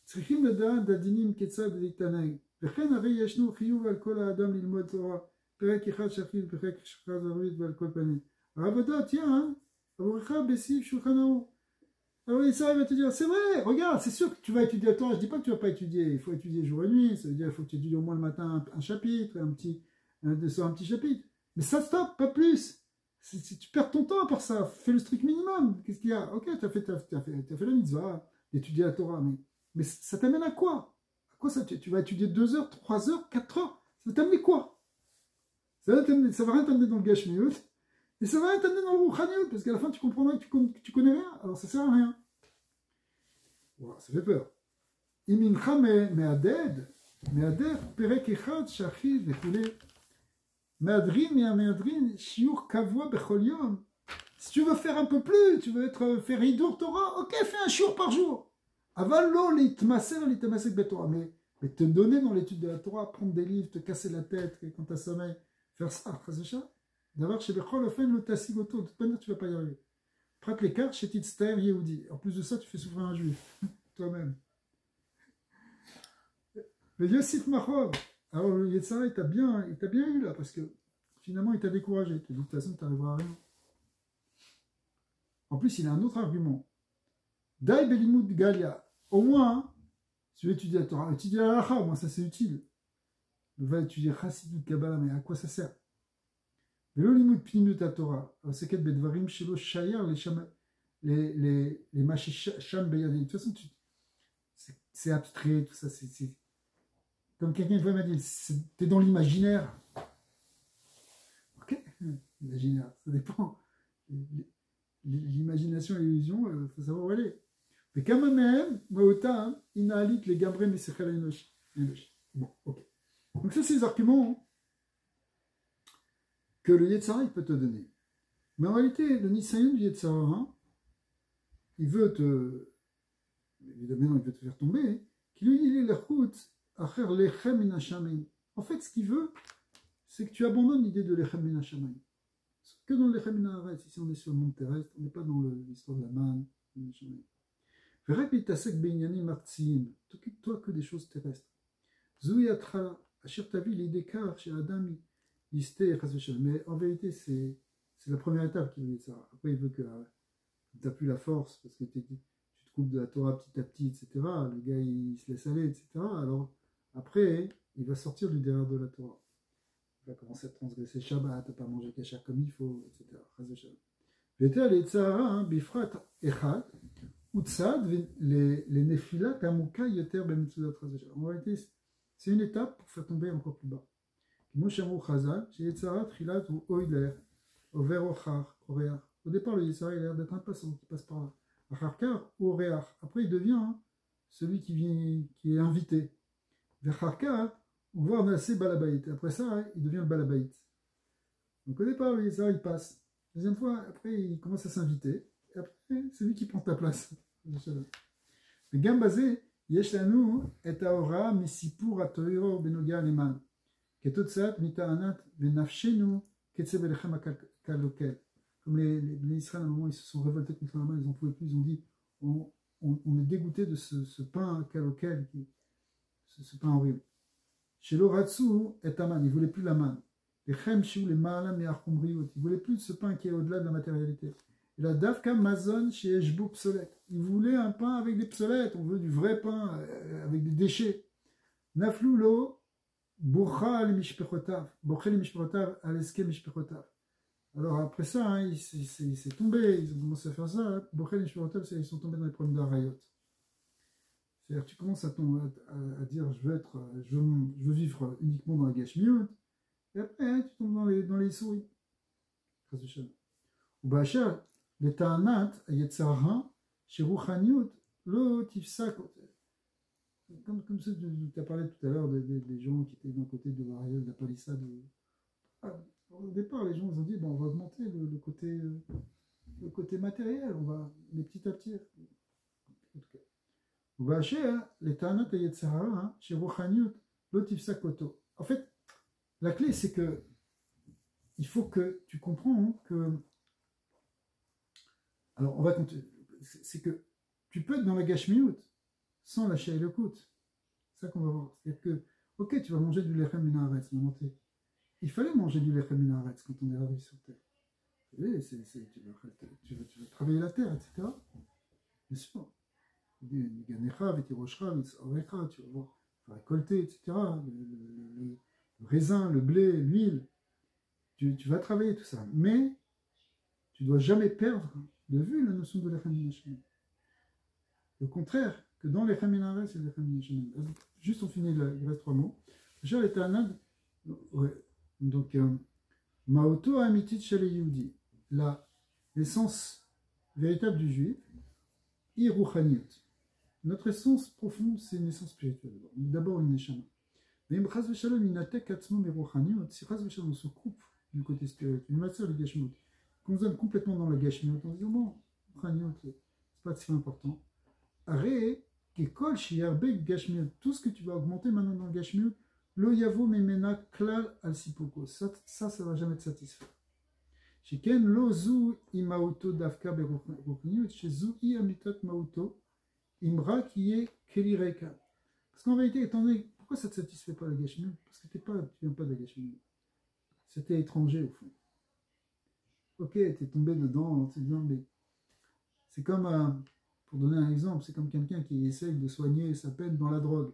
Tzrichim leda'at dadinim ketzad v'iktanay. V'chen hare yeshnu chiyuv al kol ha'adam l'ilmod Torah. Perek echad shachid, perek shachad arvit v'al kol panim. Ravada, tiens, avoricha bessiv shulchan aruch. Alors ça, il va te dire, c'est vrai, regarde, c'est sûr que tu vas étudier la Torah. Je ne dis pas que tu ne vas pas étudier, il faut étudier jour et nuit. Ça veut dire qu'il faut que tu étudies au moins le matin un chapitre, un petit chapitre. Mais ça, stop, pas plus. Tu perds ton temps pour ça. Fais le strict minimum. Qu'est-ce qu'il y a? Ok, tu as fait la mitzvah, d'étudier la Torah, mais ça t'amène à quoi? À quoi ça? Tu vas étudier 2 heures, 3 heures, 4 heures? Ça va t'amener quoi? Ça va rien t'amener dans le gashmiut. Et ça va rien t'amener dans le rouchaniut, parce qu'à la fin, tu comprendras que tu connais rien. Alors ça sert à rien. Voilà, ça fait peur. Imincha me'aded, perek echad, shachid, v'choulé. Me'adrin, me'adrin, shiur kavua bechol yom. Si tu veux faire un peu plus, tu veux faire Hidur Torah, ok, fais un shiur par jour. Avalo l'itmaser, l'itamasek betorah. Mais te donner dans l'étude de la Torah, prendre des livres, te casser la tête quand tu as sommeil, faire ça, c'est ça. D'avoir chez Bechol, le tassigoto, de toute manière, tu ne vas pas y arriver. Prat les cartes chez Titztaer Yehudi. En plus de ça, tu fais souffrir un juif, toi-même. Mais Yosif Machov, alors le Yetzara, il t'a bien eu là, parce que finalement, il t'a découragé. Il te dit, de toute façon, tu n'arriveras à rien. En plus, il a un autre argument. Dai Belimud Galia. Au moins, hein, tu veux étudier la Torah, étudier la Halacha, au moins ça c'est utile. Va étudier Chassidut Kabbalah, mais à quoi ça sert? Mais le limud pnimut à Torah, c'est quel bedvarim shelo shayar les machisham beyadim. De toute façon, c'est abstrait, tout ça. C'est comme quelqu'un une fois m'a dit, t'es dans l'imaginaire. Ok, l'imaginaire, ça dépend. L'imagination et l'illusion, il faut savoir où elle est. Mais quand même, Maota, inalit les gabré misechel enosh. Bon, ok. Donc ça, c'est les arguments que le Yetzara, il peut te donner. Mais en réalité, le Nisayon du Yetzer Hara, il veut te... Évidemment, il veut te faire tomber. Qui lui, il est la route à faire l'echem minashamayim. En fait, ce qu'il veut, c'est que tu abandonnes l'idée de l'echem minashamayim. Que dans l'echem minaharetz, ici on est sur le monde terrestre, on n'est pas dans l'histoire de la manne. Verrek litasek beinyani martsiim. T'occupe-toi que des choses terrestres. Zoui atchala. Achir ta vie, l'idée car chez Adam, listé mais en vérité, c'est la première étape qui veut dire ça. Après, il veut que tu n'as plus la force parce que tu te coupes de la Torah petit à petit, etc. Le gars, il se laisse aller, etc. Alors, après, il va sortir du derrière de la Torah. Il va commencer à transgresser Shabbat, à pas manger kasher comme il faut, etc. V'eter les tzahara, bifrat echad, utzad, les nefilat amuka yoter b'metzudat chazé. En réalité, c'est une étape pour faire tomber encore plus bas. Moshamu chazal, chez Yetzara, trilat ou oiler, au ver ochar, oreach. Au départ, le Yetzara, il a l'air d'être un passant qui passe par là. Acharkar ou oreach. Après, il devient celui qui est invité. Vercharkar, on voit Nassé Balabaït. Après ça, il devient le Balabaït. Donc au départ, le Yetzara, il passe. Deuxième fois, après, il commence à s'inviter. Et après, c'est lui qui prend ta place. Le Gambazé, יש לנו את ההוראה מסיפור התוירו בנוגע למן, כתוצאת מטענת ונפשנו קצב אליכם הקלוקל. Comme les Israéliens, à un moment, ils se sont révoltés contre la main, ils n'en pouvaient plus, ils ont dit on est dégoûté de ce pain kalokel, ce pain horrible. Chez l'Oratsu et Aman, ils ne voulaient plus la manne. Les Chemshu, les Maalam et Archumriot, ils ne voulaient plus de ce pain qui est au-delà de la matérialité. Et la Davka Mazon chez Eshbo Psolette. Ils voulaient un pain avec des psolettes, on veut du vrai pain avec des déchets. Naflulo, Bocha le Mishpechotav, Bocha le Mishpechotav, Aleske Mishpechotav. Alors après ça, il s'est tombé, ils ont commencé à faire ça. Bocha le Mishpechotav, ils sont tombés dans les problèmes d'Arayot. C'est-à-dire que tu commences à dire je veux vivre uniquement dans la Gashmiut, et après tu tombes dans les souris. Ou Bachar, les Ta'anat, Yetzara, chez Rouchaniut, le Tifsak. Comme ça, tu as parlé tout à l'heure des gens qui étaient d'un côté de l'arrière de la palissade. Au départ, les gens ils ont dit bon, on va augmenter le côté matériel, mais petit à petit. Ou Bachar, les Ta'anat, Yetzara, chez Rouchaniut, le Tifsak Oto. En fait, la clé, c'est que il faut que tu comprends que. Alors, on va continuer. C'est que tu peux être dans la gashmiut sans lâcher le kout. C'est ça qu'on va voir. C'est-à-dire que, ok, tu vas manger du lechem minaretz, il fallait manger du lechem minaretz quand on est arrivé sur Terre. Tu vas travailler la terre, etc. Bien sûr. Ganecha, vetiroshra, vitzorecha, tu vas voir, tu vas récolter, etc. Le raisin, le blé, l'huile. Tu vas travailler tout ça. Mais tu ne dois jamais perdre de vue la notion de l'Echem Minashamayim. Au contraire, que dans l'Echem Minaret, c'est l'Echem Minashamayim. Juste on finit, il reste 3 mots. Déjà, les Ta'anad, donc, Maoto Amitit Shale Yehudi, l'essence véritable du juif, Iruchaniut. Notre essence profonde, c'est une essence spirituelle. D'abord une Neshama. Mais Chaz V'Shalom, Inatek Atzmo Meruchaniut, si Chaz V'Shalom, on se coupe du côté spirituel, une matière de Gashmut, qu'on nous donne complètement dans la Gashmut, on se dit bon, Chaniut, c'est pas si important. Arrête, Kekol Shiarbek Gashmut, tout ce que tu vas augmenter maintenant dans le Gashmut, Lo Yavo Memena Klal Al Sipoko, ça va jamais te satisfaire. Sheken Lo Zu Imauto Davka Beruchaniut, chez Zu I Amitat Mauto, Imra qui est Kelireka. Parce qu'en réalité, étant donné, pourquoi ça ne te satisfait pas la Gashmut? Parce que tu viens pas de la Gashmut. C'était étranger au fond. Ok, tu es tombé dedans, mais c'est comme, pour donner un exemple, c'est comme quelqu'un qui essaye de soigner sa peine dans la drogue.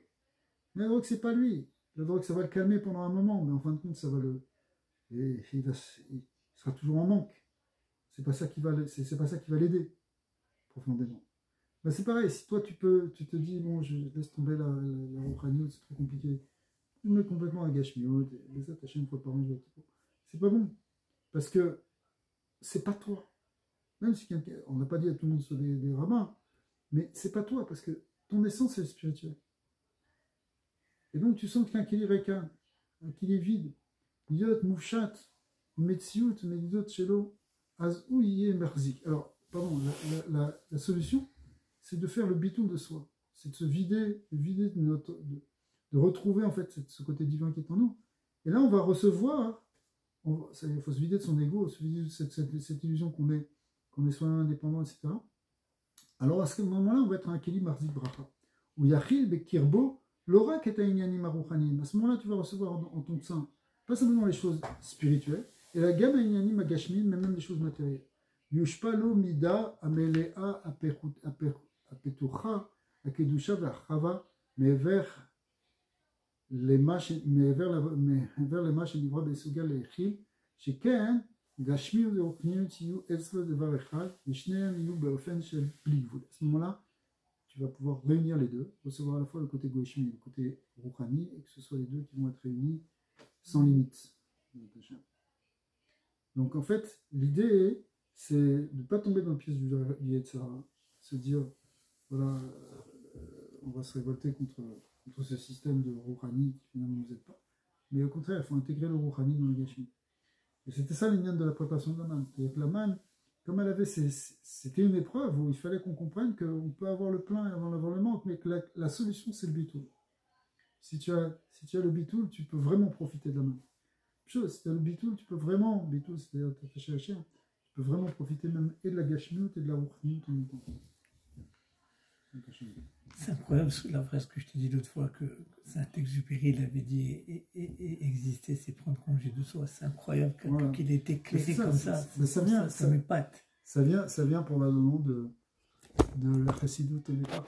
Mais la drogue, c'est pas lui. La drogue, ça va le calmer pendant un moment, mais en fin de compte, ça va il sera toujours en manque. C'est pas ça qui va l'aider, profondément. Ben, c'est pareil, si toi tu te dis, bon, je laisse tomber la Rouchaniut, c'est trop compliqué. Tu mets complètement à Gashmiut, et ça, t'achètes une fois par an, c'est pas bon. Parce que c'est pas toi. Même si on n'a pas dit à tout le monde sur des rabbins, mais c'est pas toi, parce que ton essence c'est le spirituel. Et donc tu sens qu'il y a un kili reka, un kili vide, yot moufchat, metsiout, medidot shelo, azouye merzik. Alors, pardon, la solution, c'est de faire le bitoul de soi. C'est de se vider de retrouver en fait ce côté divin qui est en nous. Et là, on va recevoir, il faut se vider de son ego, se vider de cette illusion qu'on est soi-même indépendant, etc. Alors à ce moment-là, on va être un Keli Marzik Bracha. Ou Yachil Bekirbo, L'ora qui est un Inyanim Aruchanim. À ce moment-là, tu vas recevoir en ton sein, pas simplement les choses spirituelles, et la gamme Inyanim Agashmin, mais même les choses matérielles. Yushpalo Mida Amelea Apetucha Akedusha Vachava, mais vers les mâches שנברא בסוגיה ליחיד, שכן גשמי ורוחניות יהיו אצלו דבר אחד, ושניהם יהיו באופן של בלי גבול. À ce moment-là, tu vas pouvoir réunir les deux, recevoir à la fois le côté gauchmi et le côté rouhani, et que ce soit les deux qui vont être réunis sans limite. Donc en fait, l'idée, c'est de ne pas tomber dans le piège du Yetzirah, se dire, voilà, on va se révolter contre ce système de Rouhani qui finalement ne nous aide pas. Mais au contraire, il faut intégrer le Rouhani dans le Gashmi. Et c'était ça l'ignan de la préparation de la manne. C'est-à-dire que la manne, comme elle avait, c'était une épreuve où il fallait qu'on comprenne qu'on peut avoir le plein et avoir le manque, mais que la solution c'est le bitoul. Si tu as le bitoul, tu peux vraiment profiter de la manne. Chose, si tu as le bitoul, tu peux vraiment, bitoul c'est-à-dire t'attacher à chien, tu peux vraiment profiter même et de la Gashmiut et de la Rouhani en même temps. C'est incroyable la phrase que je t'ai dit l'autre fois que Saint-Exupéry l'avait dit et exister, c'est prendre congé de soi. C'est incroyable qu'il ait été éclairé comme ça. Ça m'épate. Ça vient probablement de la chassidoute au départ.